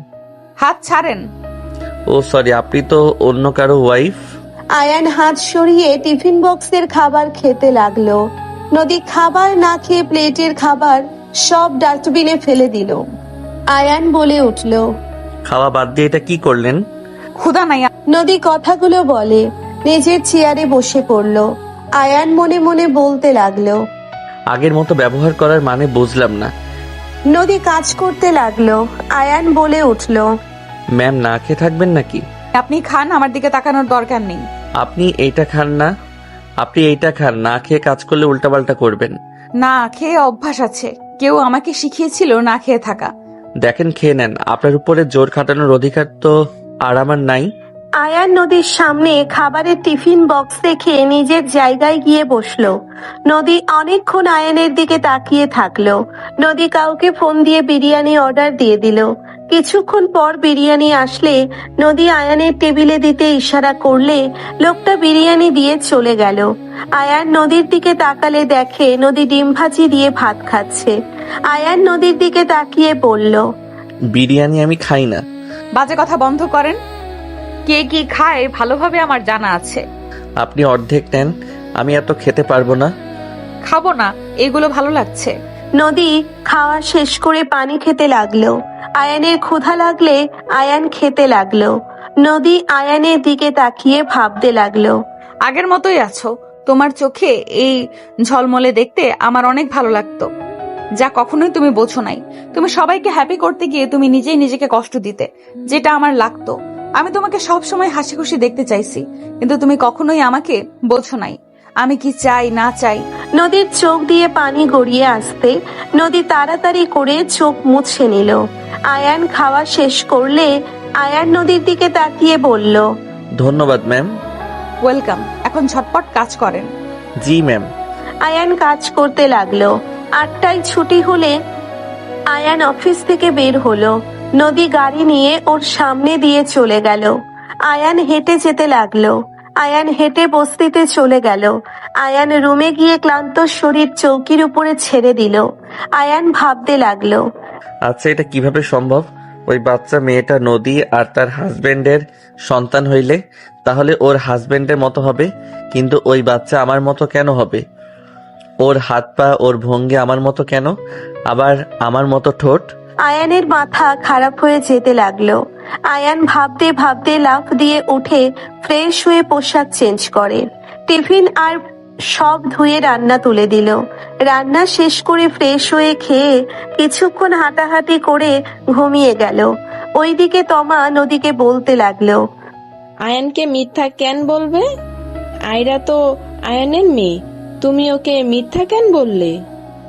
হাত ছাড়েন। ও সরি, আপনি তো অন্য কারো ওয়াইফ। আয়ান হাত সরিয়ে টিফিন বক্সের খাবার খেতে লাগলো। নদী খাবার না খেয়ে প্লেটের খাবার সব ডাস্টবিনে ফেলে দিল। আয়ান বলে উঠল। খাওয়া বাদ দিয়ে এটা কি করলেন? ক্ষুধা নাই। নদী কথাগুলো বলে নিজের চেয়ারে বসে পড়ল। আয়ান মনে মনে বলতে লাগলো। আগের মতো ব্যবহার করার মানে বুঝলাম না। নদী কাজ করতে লাগলো। আয়ান বলে উঠল। ম্যাম, না খেয়ে থাকবেন নাকি? আপনি খান, আমার দিকে তাকানোর দরকার নেই। আপনি এইটা খান না, আপনি এইটা খান। না খেয়ে কাজ করলে উল্টাপাল্টা করবেন। না খেয়ে অভ্যাস আছে, কেউ আমাকে শিখিয়েছিল না খেয়ে থাকা। দেখেন, খেয়ে নেন, আপনার উপরে জোর খাটানোর অধিকার তো আর আমার নাই। আয়ান নদীর সামনে খাবারের টিফিন বক্স রেখে নিজের জায়গায় গিয়ে বসলো। নদী অনেকক্ষণ আয়ানের দিকে তাকিয়ে থাকলো। নদী কাউকে ফোন দিয়ে বিরিয়ানি অর্ডার দিয়ে দিল। কিছুক্ষণ পর বিরিয়ানি আসলে নদী আয়ানের টেবিলে দিতে ইশারা করলে লোকটা বিরিয়ানি দিয়ে চলে গেল। আয়ান নদীর দিকে তাকালে দেখে নদী ডিম ভাজি দিয়ে ভাত খাচ্ছে। আয়ান নদীর দিকে তাকিয়ে বলল। বিরিয়ানি আমি খাই না। বাজে কথা বন্ধ করেন। কে কি খায় ভালোভাবে আমার জানা আছে। আপনি অর্ধেক নেন, আমি এত খেতে পারবো না। খাবো না, এগুলো ভালো লাগছে। নদী খাওয়া শেষ করে পানি খেতে লাগলো। আয়ানের ক্ষুধা লাগলে আয়ান খেতে লাগলো। নদী আয়ানের দিকে তাকিয়ে ভাবতে লাগলো। আগের মতোই আছো, তোমার চোখে এই ঝলমলে দেখতে আমার অনেক ভালো লাগতো, যা কখনোই তুমি বোঝো নাই। তুমি সবাইকে হ্যাপি করতে গিয়ে তুমি নিজেই নিজেকে কষ্ট দিতে, যেটা আমার লাগতো। আমি তোমাকে সব সময় হাসি খুশি দেখতে চাইছি, কিন্তু তুমি কখনোই আমাকে বোঝো নাই আমি কি চাই না চাই। নদীর চোখ দিয়ে পানি গড়িয়ে আসতে নদী তাড়াতাড়ি করে চোখ মুছে নিল। আয়ান খাওয়া শেষ করলে আয়ান নদীর দিকে তাকিয়ে বলল। ধন্যবাদ ম্যাম। ওয়েলকাম। এখন ঝটপট কাজ করেন। জি ম্যাম। আয়ান কাজ করতে লাগলো। 8টায় ছুটি হলে আয়ান অফিস থেকে বের হলো। নদী গাড়ি নিয়ে ওর সামনে দিয়ে চলে গেল। আয়ান হেঁটে যেতে লাগলো। আয়ান হেঁটে বস্তিতে চলে গেল। আয়ান রুমে গিয়ে ক্লান্ত শরীর চৌকির উপরে ছেড়ে দিল। আয়ান ভাবতে লাগলো। আচ্ছা, এটা কিভাবে সম্ভব? ওই বাচ্চা মেয়েটা নদী আর তার হাজবেন্ডের সন্তান হইলে তাহলে ওর হাজবেন্ডের মতো হবে, কিন্তু ওই বাচ্চা আমার মতো কেন হবে? ওর হাত পা, ওর ভঙ্গি আমার মতো কেন? আবার আমার মতো ঠোঁট। আয়ানের মাথা খারাপ হয়ে যেতে লাগলো। আয়ান ভাবতে ভাবতে লাফ দিয়ে উঠে ফ্রেশ হয়ে পোশাক চেঞ্জ করে, টিফিন আর সব ধুয়ে রান্না তুলে দিল। রান্না শেষ করে ফ্রেশ হয়ে খেয়ে কিছুক্ষণ হাঁটাহাঁটি করে ঘুমিয়ে গেল। ওইদিকে তমা নদীকে বলতে লাগলো, আয়ানকে মিথ্যা কেন বলবে? আয়রা তো আয়ানের মেয়ে, তুমি ওকে মিথ্যা কেন বললে?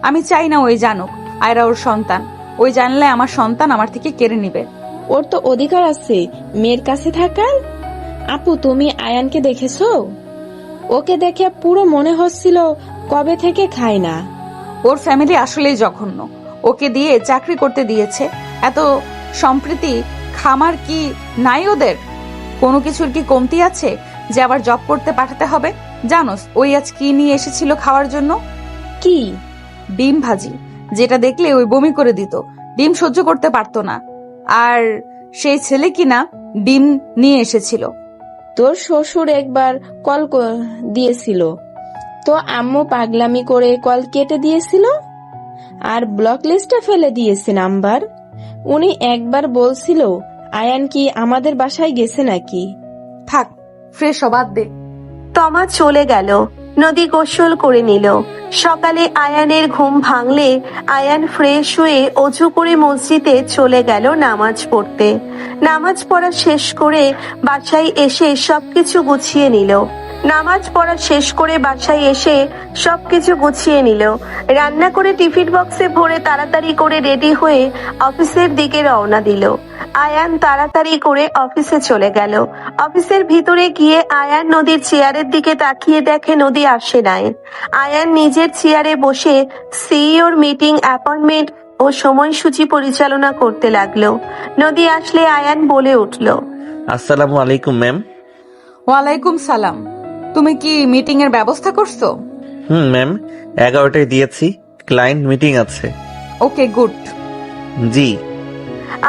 আমি চাই না ওই জানুক আয়রা ওর সন্তান। ওই জানলে আমার সন্তান আমার থেকে কেড়ে নিবে। ওর তো অধিকার আছে মেয়ের কাছে থাকার। আপু, তুমি আয়ানকে দেখেছো? ওকে দেখে পুরো মনে হচ্ছিল কবে থেকে খায় না। ওর ফ্যামিলি আসলেই জঘন্য। ওকে দিয়ে চাকরি করতে দিয়েছে, এত সম্প্রীতি খামার কি নাই ওদের? কোনো কিছুর কি কমতি আছে যে আবার জব করতে পাঠাতে হবে? জানোস ওই আজ কি নিয়ে এসেছিল খাওয়ার জন্য? কি? ডিম ভাজি, যেটা দেখলে ওই বমি করে দিত। ডিম সহ্য করতে পারতো না। আর সেই ছেলে কিনা ডিম নিয়ে এসেছিল। তোর শ্বশুর একবার কল দিয়েছিল তো আম্মু পাগলামি করে কল কেটে দিয়েছিল আর ব্লক লিস্টে ফেলে দিয়েছে নাম্বার। উনি একবার বলছিল আয়ান কি আমাদের বাসায় গেছে নাকি? থাক, ফ্রেশ হবাদ দে। তমা চলে গেল। নদী গোসল করে নিল। সকালে আয়ানের ঘুম ভাঙলে আয়ান ফ্রেশ হয়ে অজু করে মসজিদে চলে গেল নামাজ পড়তে। নামাজ পড়া শেষ করে বাসায় এসে সবকিছু গুছিয়ে নিল। রান্না করে টিফিন বক্সে ভরে তাড়াতাড়ি করে রেডি হয়ে অফিসের দিকে রওনা দিল। আয়ান তাড়াতাড়ি করে অফিসে চলে গেল। অফিসের ভিতরে গিয়ে আয়ান নদীর চেয়ারের দিকে তাকিয়ে দেখে নদী আসে নাই। আয়ান নিজের চেয়ারে বসে সিইওর মিটিং, অ্যাপয়েন্টমেন্ট ও সময়সূচি পরিচালনা করতে লাগলো। নদী আসলে আয়ান বলে উঠল, আসসালামু আলাইকুম ম্যাম। ওয়ালাইকুম সালাম। তুমি কি মিটিং এর ব্যবস্থা করছো? ম্যাম, 11টায় দিয়েছি, ক্লায়েন্ট মিটিং আছে। ওকে, গুড। জি।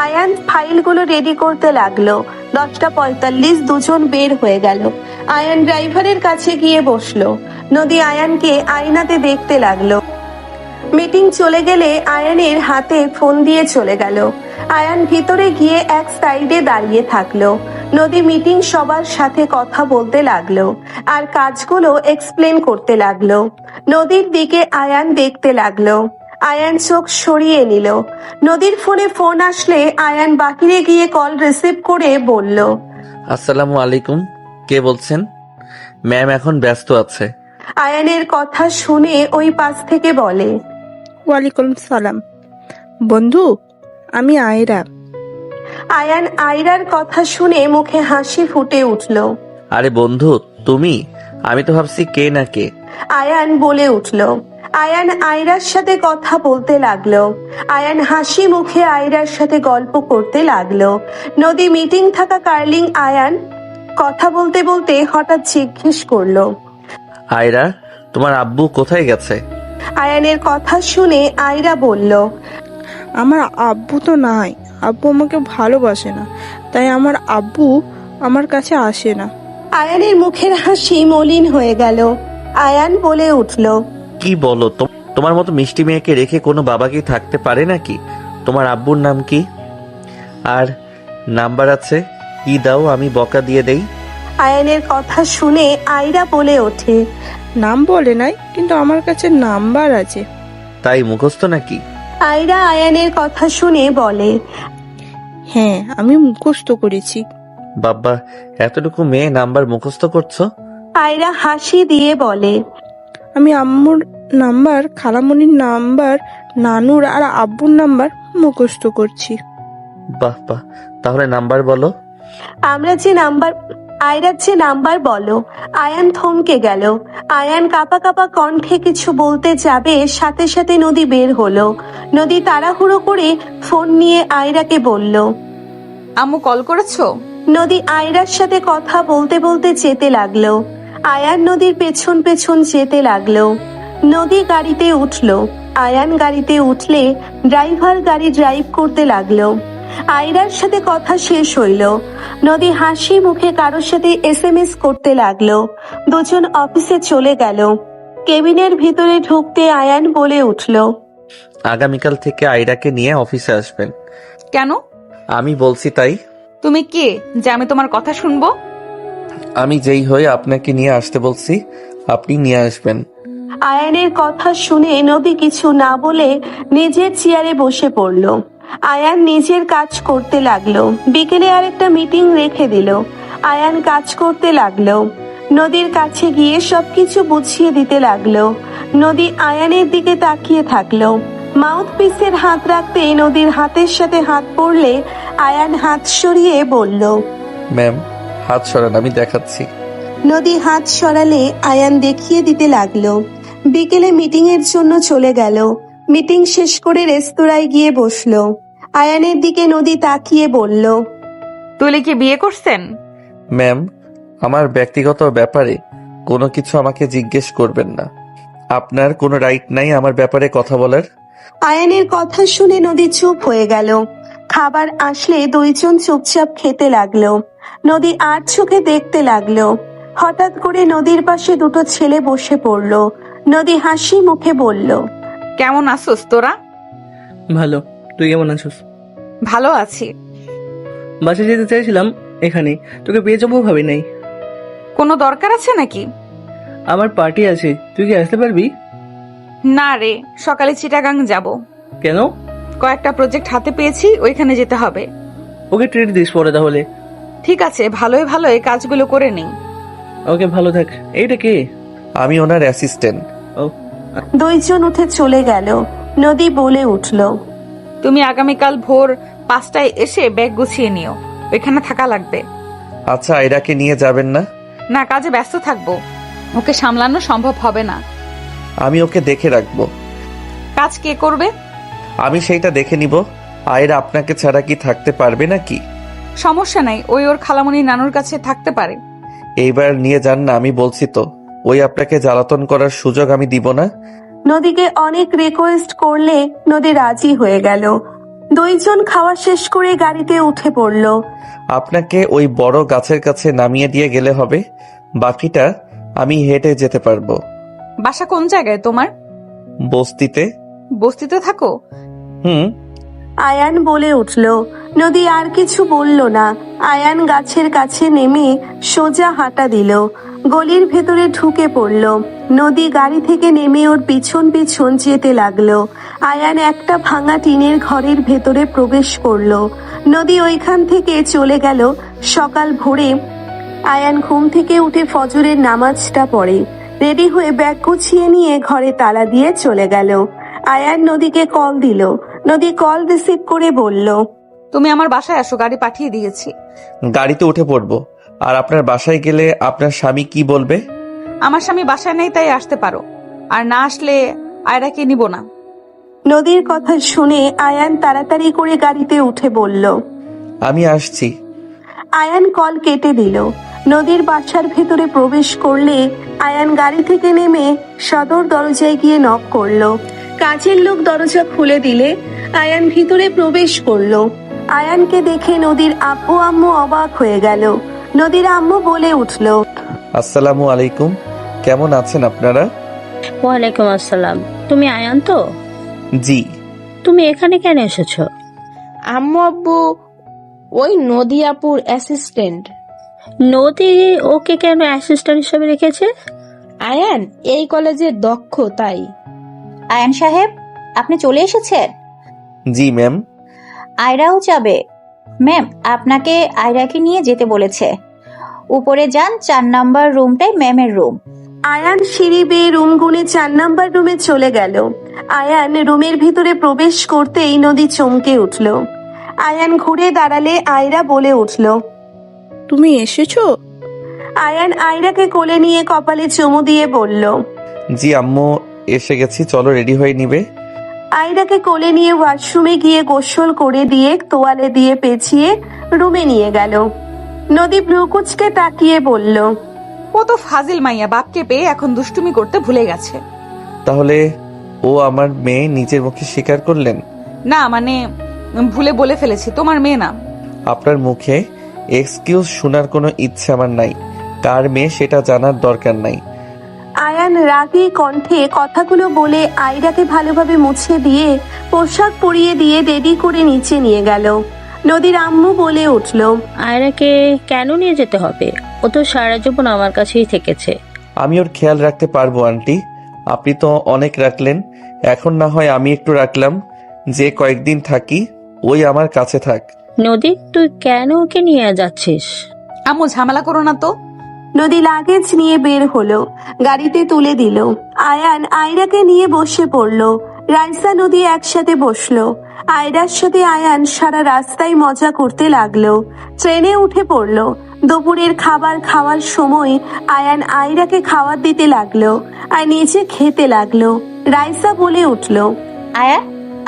আয়ান ফাইলগুলো রেডি করতে লাগলো। 10:45 দুজন বের হয়ে গেল। আয়ান ড্রাইভারের কাছে গিয়ে বসলো। নদী আয়ানকে আয়নাতে দেখতে লাগলো। মিটিং চলে গেলে আয়ানের হাতে ফোন দিয়ে চলে গেল। আয়ান ভিতরে গিয়ে এক সাইডে দাঁড়িয়ে থাকলো। নদী মিটিং সবার সাথে কথা বলতে লাগলো আর কাজগুলো এক্সপ্লেন করতে লাগলো। নদীর দিকে আয়ান দেখতে লাগলো। আয়ান চোখ সরিয়ে নিল। নদীর ফোনে ফোন আসলে আয়ান বাহিরে গিয়ে কল রিসিভ করে বলল, আসসালামু আলাইকুম, কে বলছেন? ম্যাম এখন ব্যস্ত আছে। আয়ানের কথা শুনে ওই পাশ থেকে বলে, ওয়ালাইকুম সালাম বন্ধু, আমি আয়রা। আয়ান আয়রার কথা শুনে মুখে হাসি ফুটে উঠল। আরে বন্ধু তুমি? আমি তো ভাবছি কে না কে। আয়ান বলে উঠল। আয়ান আয়রার সাথে কথা বলতে লাগলো। আয়ান হাসি মুখে আয়রার সাথে গল্প করতে লাগলো। নদী মিটিং থাকা কার্লিং আয়ান কথা বলতে বলতে হঠাৎ জিজ্ঞেস করলো, আয়রা, তোমার আব্বু কোথায় গেছে? আয়ানের কথা শুনে আয়রা বলল, আমার আব্বু তো নাই, আব্বু আমাকে ভালোবাসে না, তাই আমার আব্বু আমার কাছে আসে না। আয়ানের মুখের হাসি মলিন হয়ে গেল। আয়ান বলে উঠল, কি বলো? তোমার মতো মিষ্টি মেয়েকে রেখে কোনো বাবা কি থাকতে পারে নাকি? তোমার আব্বুর নাম কি? আর নাম্বার আছে কি? দাও, আমি বকা দিয়ে দেই। আয়ানের কথা শুনে আয়রা বলে ওঠে, নাম বলে নাই, কিন্তু আমার কাছে নাম্বার আছে। তাই মুখস্থ নাকি? আয়রা আয়ানের কথা শুনে বলে, হ্যাঁ, আমি মুখস্থ করেছি। বাবা, এতটুকু মেয়ে নাম্বার মুখস্থ করছো? আয়রা হাসি দিয়ে বলে, আমি আম্মুর নাম্বার, খালামণির নাম্বার, নানুর আর আব্বুর নাম্বার মুখস্থ করছি। বাহ বাহ, তাহলে নাম্বার বলো। আয়রার যে নাম্বার বলো। আয়ান থমকে গেল। আয়ান কাঁপা কাঁপা কণ্ঠে কিছু বলতে যাবে, সাথে সাথে নদী বের হলো। নদী তাড়াহুড়ো করে ফোন নিয়ে আয়রাকে বলল, আম্মু কল করেছো? নদী আয়রার সাথে কথা বলতে বলতে যেতে লাগলো। আয়ান নদীর পেছন পেছন যেতে লাগলো। নদী গাড়িতে উঠলো। আয়ান গাড়িতে উঠলে ড্রাইভার গাড়ি ড্রাইভ করতে লাগলো। আয়রার সাথে কথা শেষ হইল। নদী হাসি মুখে কারোর সাথে SMS করতে লাগলো। দুজন অফিসে চলে গেল। কেবিনের ভিতরে ঢুকতে আয়ান বলে উঠল, আগামীকাল থেকে আয়রাকে নিয়ে অফিসে আসবেন। কেন? আমি বলছি তাই। তুমি কে যে আমি তোমার কথা শুনবো? আমি যেই হয়ে আপনাকে নিয়ে আসতে বলছি, আপনি নিয়ে আসবেন। আয়ানের কথা শুনে নদী কিছু না বলে নিজের চেয়ারে বসে পড়ল। আয়ান নিজের কাজ করতে লাগলো। বিকেলে আরেকটা মিটিং রেখে দিল। আয়ান কাজ করতে লাগলো। নদীর কাছে গিয়ে সবকিছু বুঝিয়ে দিতে লাগলো। নদী আয়ানের দিকে তাকিয়ে থাকলো। মাউথ পিসের হাত রাখতে নদীর হাতের সাথে হাত পড়লে আয়ান হাত সরিয়ে বলল, ম্যাম হাত সরান, আমি দেখাচ্ছি। নদী হাত সরালে আয়ান দেখিয়ে দিতে লাগলো। বিকেলে মিটিং এর জন্য চলে গেল। মিটিং শেষ করে রেস্তোরাঁয় গিয়ে বসলো। আয়ানের দিকে নদী তাকিয়ে বলল, তুলে কি বিয়ে করছেন? ম্যাম আমার ব্যক্তিগত ব্যাপারে কোনো কিছু আমাকে জিজ্ঞেস করবেন না। আপনার কোনো রাইট নাই আমার ব্যাপারে কথা বলার। আয়ানের কথা শুনে নদী চুপ হয়ে গেল। খাবার আসলে দুইজন চুপচাপ খেতে লাগলো। নদী আর চোখে দেখতে লাগলো। হঠাৎ করে নদীর পাশে দুটো ছেলে বসে পড়লো। নদী হাসি মুখে বলল, কেমন আছোস তোরা? ভালো, তুই কেমন আছিস? ভালো আছি। বাসে যেতে চাইছিলাম, এখানে তোকে পেয়ে যাবো ভাবি নাই। কোনো দরকার আছে নাকি? আমার পার্টি আছে, তুই কি আসতে পারবি? না রে, সকালে চিটাগাং যাব। কেন? কয়েকটা প্রজেক্ট হাতে পেয়েছি, ওইখানে যেতে হবে। ওকে ট্রিট দিস পরে তাহলে। ঠিক আছে, ভালোই ভালোই কাজগুলো করে নেই। ওকে, ভালো থাক। এইটা কে? আমি ওনার অ্যাসিস্ট্যান্ট। ও, দুইজন উঠে চলে গেল। নদী বলে উঠল, তুমি আগামীকাল ভোর 5টায় এসে ব্যাগ গুছিয়ে নিও, ওইখানে থাকা লাগবে। আচ্ছা, আয়রাকে নিয়ে যাবেন না? না, কাজে ব্যস্ত থাকবো, ওকে সামলানো সম্ভব হবে না। আমি ওকে দেখে রাখবো। কাজ কে করবে? আমি সেইটা দেখে নিব। আয়রা আপনাকে ছাড়া কি থাকতে পারবে নাকি? সমস্যা নাই, ওই ওর খালামণি নানুর কাছে থাকতে পারে। এইবার নিয়ে যান না, আমি বলছি তো। ওই আপনাকে জ্বালাতন করার সুযোগ আমি দিব না। নদীকে অনেক রিকোয়েস্ট করলে নদী রাজি হয়ে গেল। দুইজন খাওয়া শেষ করে গাড়িতে উঠে পড়ল। আপনাকে ওই বড় গাছের কাছে নামিয়ে দিয়ে গেলে হবে, বাকিটা আমি হেঁটে যেতে পারবো। বাসা কোন জায়গায় তোমার? বস্তিতে। বস্তিতে থাকো? হুম। আয়ান বলে উঠল। নদী আর কিছু বলল না। আয়ান গাছের কাছে নেমে সোজা হাঁটা দিল। গলির ভেতরে ঢুকে পড়ল। নদী গাড়ি থেকে নেমে ওর পিছন পিছন যেতে লাগলো। আয়ান একটা ভাঙা টিনের ঘরের ভেতরে প্রবেশ করলো। নদী ওইখান থেকে চলে গেল। সকাল ভোরে আয়ান ঘুম থেকে উঠে ফজরের নামাজটা পড়ে রেডি হয়ে ব্যাগ গুছিয়ে নিয়ে ঘরে তালা দিয়ে চলে গেল। আয়ান নদীকে কল দিল। নদী কল রিসিভ করে বলল, তুমি আমার বাসায় আসো, গাড়ি পাঠিয়ে দিয়েছি। গাড়িতে উঠে পড়বো। আর আপনার বাসায় গেলে আপনার স্বামী কি বলবে? আমার স্বামী বাসায় নেই, তাই আসতে পারো, আর না আসলে আয়রাকে নিব না। নদীর কথা শুনে আয়ান তাড়াতাড়ি করে গাড়িতে উঠে বলল, আমি আসছি। আয়ান কল কেটে দিল। নদীর বাসার ভেতরে প্রবেশ করলে আয়ান গাড়ি থেকে নেমে সদর দরজায় গিয়ে নক করলো। কাজের লোক দরজা খুলে দিলে আয়ান ভিতরে প্রবেশ করলো। আয়ানকে দেখে নদীর আব্বু আম্মু অবাক হয়ে গেল। নদীর আম্মু বলে উঠল, আসসালামু আলাইকুম, কেমন আছেন আপনারা? ওয়ালাইকুম আসসালাম। তুমি আয়ান তো? জি। তুমি এখানে কেন এসেছো? আম্মু আব্বু ওই নদী আপুর অ্যাসিস্ট্যান্ট। নদী ওকে কেন অ্যাসিস্ট্যান্ট হিসেবে রেখেছে? আয়ান এই কলেজের দক্ষ, তাই। আয়ান সাহেব, আপনি চলে এসেছেন? জি ম্যাম। আয়রাও যাবে? ম্যাম, আপনাকে আয়রাকে নিয়ে যেতে বলেছে। উপরে যান, 4 নাম্বার রুমটাই ম্যামের রুম। আয়ান সিঁড়ি বেয়ে রুম গুনে 4 নাম্বার রুমে চলে গেল। আয়ান রুমের ভিতরে প্রবেশ করতেই নদী চমকে উঠল। আয়ান ঘুরে দাঁড়ালে আয়রা বলে উঠল, তুমি এসেছো? আয়ান আয়রাকে কোলে নিয়ে কপালে চুমু দিয়ে বলল, জি আম্মু, এসে গেছি, চলো রেডি হয়ে নিবে। আয়রাকে কোলে নিয়ে ওয়াশরুমে গিয়ে গোসল করে দিয়ে তোয়ালে দিয়ে পেঁচিয়ে রুমে নিয়ে গেল। নদী ভ্রুকুচকে তাকিয়ে বলল, কত ফাজিল মাইয়া, বাপকে পেয়ে এখন দুষ্টুমি করতে ভুলে গেছে। তাহলে ও আমার মেয়ে নিজের মুখে স্বীকার করলেন? না মানে ভুলে বলে ফেলেছি, তোমার মেয়ে না। আপনার মুখে এক্সকিউজ শোনার কোনো ইচ্ছে আমার নাই। কার মেয়ে সেটা জানার দরকার নাই। আয়ান আয়ান রাগী কণ্ঠে কথাগুলো বলে আয়রাকে ভালোভাবে মুছে দিয়ে পোশাক পরিয়ে দিয়ে রেডি করে নিচে নিয়ে গেল। নদীর আম্মু বলে উঠল, আয়রাকে কেন নিয়ে যেতে হবে? ও তো সারা জীবন আমার কাছেই থেকেছে। আমি ওর খেয়াল রাখতে পারবো আন্টি। আপনি তো অনেক রাখলেন, এখন না হয় আমি একটু রাখলাম। যে কয়েকদিন থাকি ওই আমার কাছে থাক। নদী, তুই কেন ওকে নিয়ে যাচ্ছিস? আম্মু ঝামেলা করো না তো। নদী লাগেজ নিয়ে বের হলো, গাড়িতে তুলে দিল। আয়ান আয়রাকে নিয়ে বসে পড়লো। রাইসা নদী একসাথে বসলো। আয়রার সাথে আয়ান সারা রাস্তায় মজা করতে লাগলো। ট্রেনে উঠে পড়লো। দুপুরের খাবার খাওয়ার সময় আয়ান আয়রাকে খাবার দিতে লাগলো আর নিজে খেতে লাগলো। রাইসা বলে উঠলো, আয়ান,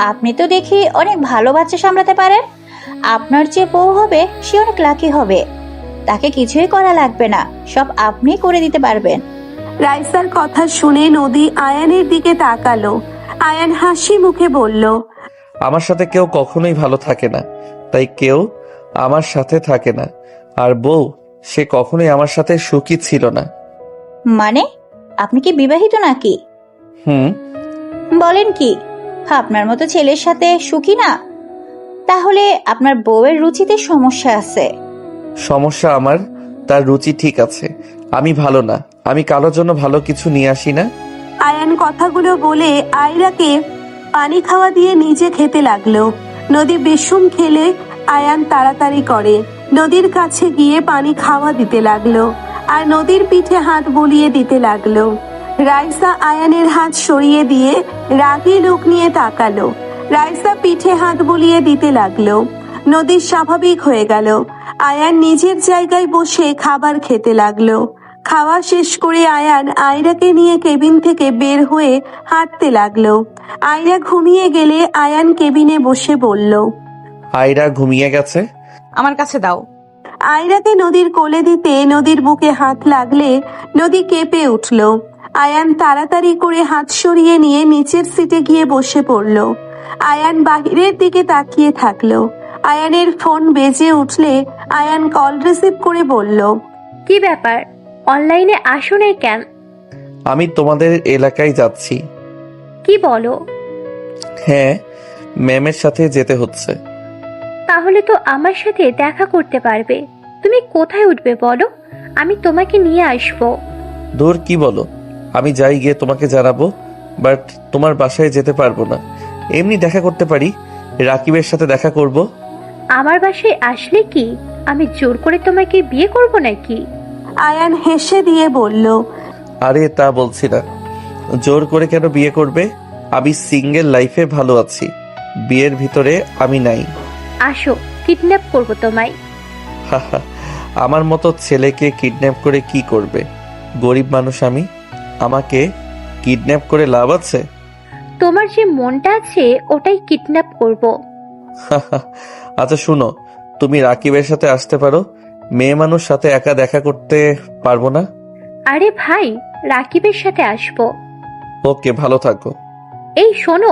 আপনি তো দেখি অনেক ভালো বাচ্চা সামলাতে পারেন। আপনার যে বউ হবে সে অনেক লাকি হবে। তাকে কিছুই করা লাগবে না, সব আপনি করে দিতে পারবেন। রাইসার কথা শুনে নদী আয়ানের দিকে তাকালো। আয়ান হাসি মুখে বলল, আমার সাথে কেউ কখনোই ভালো থাকে না, তাই কেউ আমার সাথে থাকে না। আর বউ, সে কখনোই আমার সাথে সুখী ছিল না। মানে আপনি কি বিবাহিত নাকি? হুম। বলেন কি, আপনার মতো ছেলের সাথে সুখী না? তাহলে আপনার বউয়ের রুচিতে সমস্যা আছে। সমস্যা আমার, তার রুচি ঠিক আছে। আমি ভালো না, আমি কারোর জন্য ভালো কিছু নিয়ে আসি না। আয়ান কথাগুলো বলে আয়রাকে পানি খাওয়া দিয়ে নিজে খেতে লাগলো। নদী বেশুম খেলে আয়ান তাড়াতাড়ি করে নদীর কাছে গিয়ে পানি খাওয়া দিতে লাগলো আর নদীর পিঠে হাত বুলিয়ে দিতে লাগলো। রাইসা আয়ানের হাত সরিয়ে দিয়ে রাগী লোক নিয়ে তাকালো। রাইসা পিঠে হাত বুলিয়ে দিতে লাগলো। নদী স্বাভাবিক হয়ে গেল। আয়ান নিজের জায়গায় বসে খাবার খেতে লাগলো। খাওয়া শেষ করে আয়ান আয়রাকে নিয়ে কেবিন থেকে বের হয়ে হাঁটতে লাগলো। আয়রা ঘুমিয়ে গেলে আয়ান কেবিনে বসে বলল, আয়রা ঘুমিয়ে গেছে। আমার কাছে দাও। আয়রাকে নদীর কোলে দিতে নদীর বুকে হাত লাগলে নদী কেঁপে উঠল। আয়ান তাড়াতাড়ি করে হাত সরিয়ে নিয়ে নিচের সিটে গিয়ে বসে পড়ল। আয়ান বাহিরের দিকে তাকিয়ে থাকলো। আয়ানের ফোন বেজে উঠলে আয়ান কল রিসিভ করে বলল, কি ব্যাপার, অনলাইনে আসো নাই কেন? আমি তোমাদের এলাকায় যাচ্ছি। কি বলো? হ্যাঁ, ম্যামের সাথে যেতে হচ্ছে। তাহলে তো আমার সাথে দেখা করতে পারবে। তুমি কোথায় উঠবে বলো, আমি তোমাকে নিয়ে আসবো। দূর, কি বলো? আমি যাই গিয়ে তোমাকে জানাবো, বাট তোমার বাসায় যেতে পারবো না। এমনি দেখা করতে পারি, রাকিবের সাথে দেখা করব। আমার বাসায় আসলে কি আমি জোর করে তোমাকে বিয়ে করব নাকি? আয়ান হেসে দিয়ে বলল, আরে তা বলছি না। জোর করে কেন বিয়ে করবে? আমি সিঙ্গেল লাইফে ভালো আছি, বিয়ের ভিতরে আমি নাই। আসো, কিডন্যাপ করব তোমায়। হাহা, আমার মতো ছেলেকে কিডন্যাপ করে কি করবে? গরিব মানুষ আমি, আমাকে কিডন্যাপ করে লাভ আছে? তোমার যে মনটা আছে ওটাই কিডন্যাপ করব। আচ্ছা শুনো, তুমি রাকিবের সাথে আসতে পারো, মেয়ে মানুষ সাথে একা দেখা করতে পারবো না। আরে ভাই, রাকিবের সাথে আসবো। ওকে, ভালো থাকো। এই শোনো,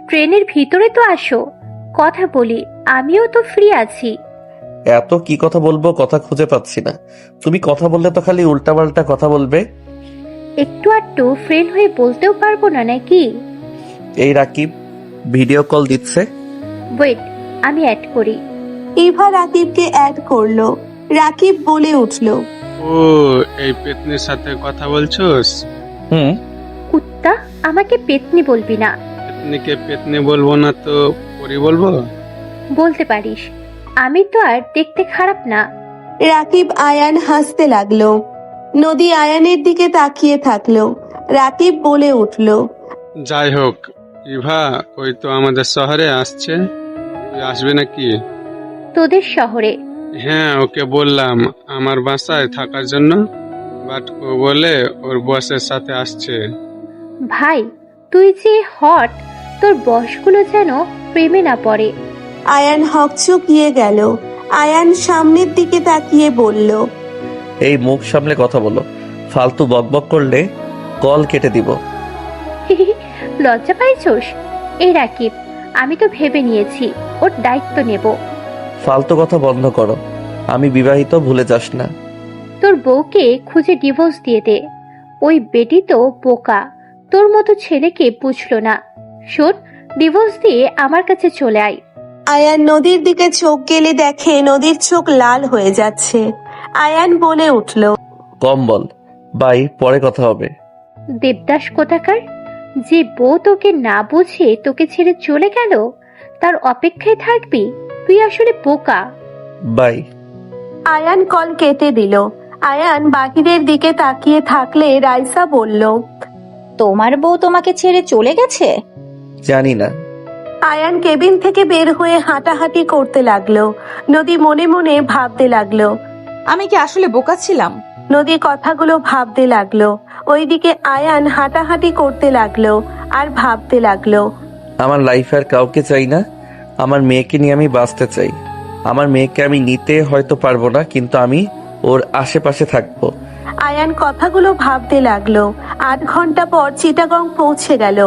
ট্রেনের ভিতরে তো আসো, কথা বলি, আমিও তো ফ্রি আছি। এত কি কথা বলবো, কথা খুঁজে পাচ্ছি না। তুমি কথা বললে তো খালি উল্টাপাল্টা কথা বলবে। একটু আধটু ফ্রেন্ড হয়ে বলতেও পারবো না নাকি? এই রাকিব ভিডিও কল দিচ্ছে। ওয়েট, আমি অ্যাড করি। ইভা রাকিবকে অ্যাড করলো। রাকিব বলে উঠল, ও এই পেতনির সাথে কথা বলছোস? হুম। কুত্তা, আমাকে পেতনি বলবি না। পেতনিকে পেতনি বলবো না তো পরি বলবো? বলতে পারিস, আমি তো আর দেখতে খারাপ না। রাকিব আয়ান হাসতে লাগলো। নদী আয়ানের দিকে তাকিয়ে থাকলো। রাকিব বলে উঠল, যাই হোক, ইভা ওই তো আমাদের শহরে আসছে, তুই আসবে নাকি? তোদের শহরে? হ্যাঁ, ওকে বললাম আমার বাসায় থাকার জন্য, বাট ও বলে ওর বসের সাথে আসছে। ভাই, তুই যে হট, তোর বসগুলো যেন প্রেমে না পড়ে। আয়ান হকচকিয়ে গেল। আয়ান সামনের দিকে তাকিয়ে বলল, এই মুখ সামলে কথা বলো, ফালতু বকবক করলে কল কেটে দিব। লজ্জা পাইছোস? এই রাকিব, আমি তো ভেবে নিয়েছি ওর দায়িত্ব নেব। ফালতু কথা বন্ধ করো, আমি বিবাহিত, ভুলে যাস না। তোর বউকে খুঁজে ডিভোর্স দিয়ে দে, ও ওই বেটি তো বোকা, তোর মতো ছেলেকে বুঝলো না। শোন, ডিভোর্স দিয়ে আমার কাছে চলে আয়। আয়ান নদীর দিকে চোখ গেলে দেখে নদীর চোখ লাল হয়ে যাচ্ছে। আয়ান বলে উঠল, কম বল, বাই, পরে কথা হবে। দেবদাস কোথাকার, যে বউ তোকে না বুঝে তোকে ছেড়ে চলে গেল তার অপেক্ষায় থাকবি? তুই আসলে বোকা। বাই। আয়ান কল কেটে দিল। আয়ান বাহিরের দিকে তাকিয়ে থাকলে রাইসা বলল, তোমার বউ তোমাকে ছেড়ে চলে গেছে? জানি না। আয়ান কেবিন থেকে বের হয়ে হাঁটাহাঁটি করতে লাগলো। নদী মনে মনে ভাবতে লাগলো। আমি কি আসলে বোকা ছিলাম? নদী কথাগুলো ভাবতে লাগলো। ওইদিকে আয়ান হাঁটাহাঁটি করতে লাগলো আর ভাবতে লাগলো। আমার লাইফে আর কাউকে চাই না, আমার মেয়েকে নিয়ে আমি বাঁচতে চাই। আমার মেয়েকে আমি নিতে হয়তো পারবো না, কিন্তু আমি ওর আশেপাশে থাকবো। আয়ান কথাগুলো ভাবতে লাগলো। 8 ঘন্টা পর চিটাগং পৌঁছে গেল।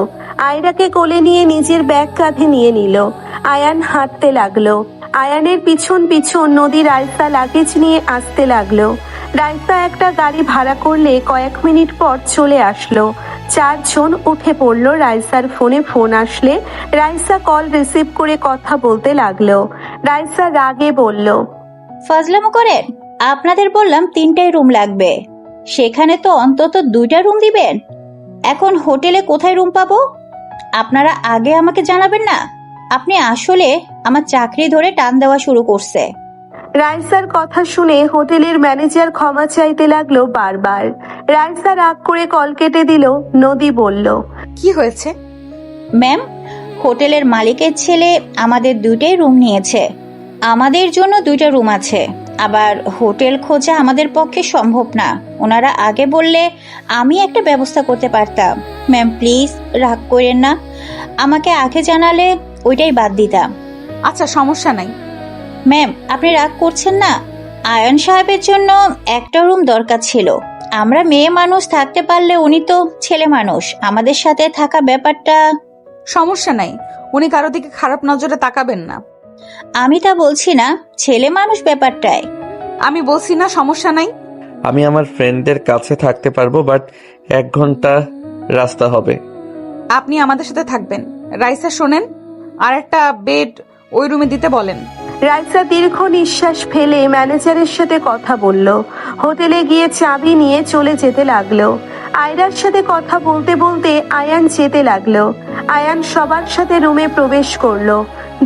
আয়রাকে কোলে নিয়ে নিজের ব্যাগ কাঁধে নিয়ে নিল। আয়ান হাঁটতে লাগলো। আয়ানের পিছন পিছন নদী রাইসা লাগেজ নিয়ে আসতে লাগলো। রাইসা একটা গাড়ি ভাড়া করলে কয়েক মিনিট পর চলে আসলো। 4 জন উঠে পড়লো। রাইসার ফোনে ফোন আসলে রাইসা কল রিসিভ করে কথা বলতে লাগলো। রাইসা রাগে বলল, ফাজলামো করেন? আপনাদের বললাম 3টাই রুম লাগবে, সেখানে তো অন্তত 2টা রুম দিবেন। এখন হোটেলে কোথায় রুম পাবো? আপনারা আগে আমাকে জানাবেন না? আপনি আসলে আমার চাকরি ধরে টান দেওয়া শুরু করছে। রাইসার কথা শুনে হোটেলের ম্যানেজার ক্ষমা চাইতে লাগলো বারবার। রাইসা রাগ করে কল কেটে দিল। নদী বলল, কি হয়েছে? ম্যাম, হোটেলের মালিকের ছেলে আমাদের 2টাই রুম নিয়েছে। আমাদের জন্য 2টা রুম আছে, আবার হোটেল খোঁজা আমাদের পক্ষে সম্ভব না। ওনারা আগে বললে আমি একটা ব্যবস্থা করতে পারতাম। ম্যাম প্লিজ রাগ করেন না, আমাকে আগে জানালে ওইটাই বাদ দিতাম। আচ্ছা, সমস্যা নাই। ম্যাম আপনি রাগ করছেন না? আয়ন সাহেবের জন্য একটা রুম দরকার ছিল। আমরা মেয়ে মানুষ থাকতে পারলে, উনি তো ছেলে মানুষ, আমাদের সাথে থাকা ব্যাপারটা। সমস্যা নাই, উনি কারো দিকে খারাপ নজরে তাকাবেন না। আমি তা বলছি না, ছেলে মানুষ ব্যাপারটায়। আমি বলছি না সমস্যা নাই। আমি আমার ফ্রেন্ডদের কাছে থাকতে পারবো, বাট 1 ঘন্টা রাস্তা হবে। আপনি আমাদের সাথে থাকবেন। রাইসা শোনেন, আর একটা বেড ওই রুমে দিতে বলেন। রাইসা দীর্ঘ নিঃশ্বাস ফেলে ম্যানেজারের সাথে কথা বলল। হোটেলে গিয়ে চাবি নিয়ে চলে যেতে লাগলো। আয়রার সাথে কথা বলতে বলতে আয়ান যেতে লাগলো। আয়ান সবার সাথে রুমে প্রবেশ করলো।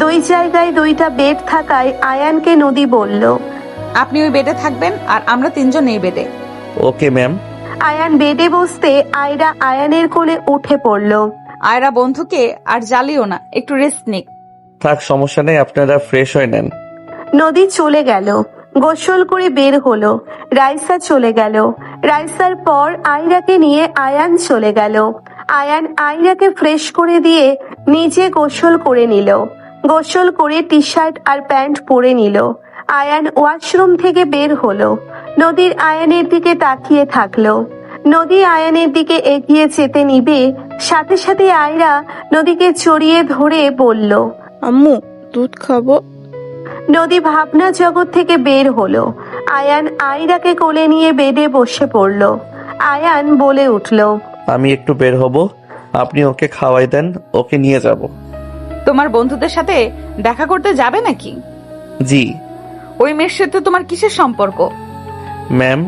2 জায়গায় 2টা বেড থাকায় আয়ানকে নদী বলল, আপনি ওই বেডে থাকবেন আর আমরা 3 জন এই বেডে। Okay ma'am. আয়ান বেডে বসতে আয়রা আয়ানের কোলে উঠে পড়ল। আয়রা বন্ধুকে আর জ্বালিও না, একটু রেস্ট নিক। থাক, সমস্যা নেই, আপনারা ফ্রেশ হয়ে নেন। নদী চলে গেল। গোসল করে বের হলো। রাইসা চলে গেল। রাইসার পর আয়রাকে নিয়ে আয়ান চলে গেল। আয়ান আয়রাকে ফ্রেশ করে দিয়ে নিজে গোসল করে নিল। গোসল করে টি শার্ট আর প্যান্ট পরে নিল। আয়ান ওয়াশরুম থেকে বের হলো। নদীর আয়ানের দিকে তাকিয়ে থাকলো। নদী আয়ানের দিকে এগিয়ে যেতে নিবে, সাথে সাথে আয়রা নদীকে জড়িয়ে ধরে বলল, আম্মু দুধ খাবো। নদী ভাবনা জগৎ থেকে বের হলো। আয়ান আয়রাকে কোলে নিয়ে বেডে বসে পড়ল। আয়ান বলে উঠল, আমি একটু বের হব, আপনি ওকে খাওয়াই দেন, ওকে নিয়ে যাব। তোমার বন্ধুদের সাথে দেখা করতে যাবে নাকি? জি। ওই মেয়ের সাথে তোমার কিসের সম্পর্ক? ম্যাম,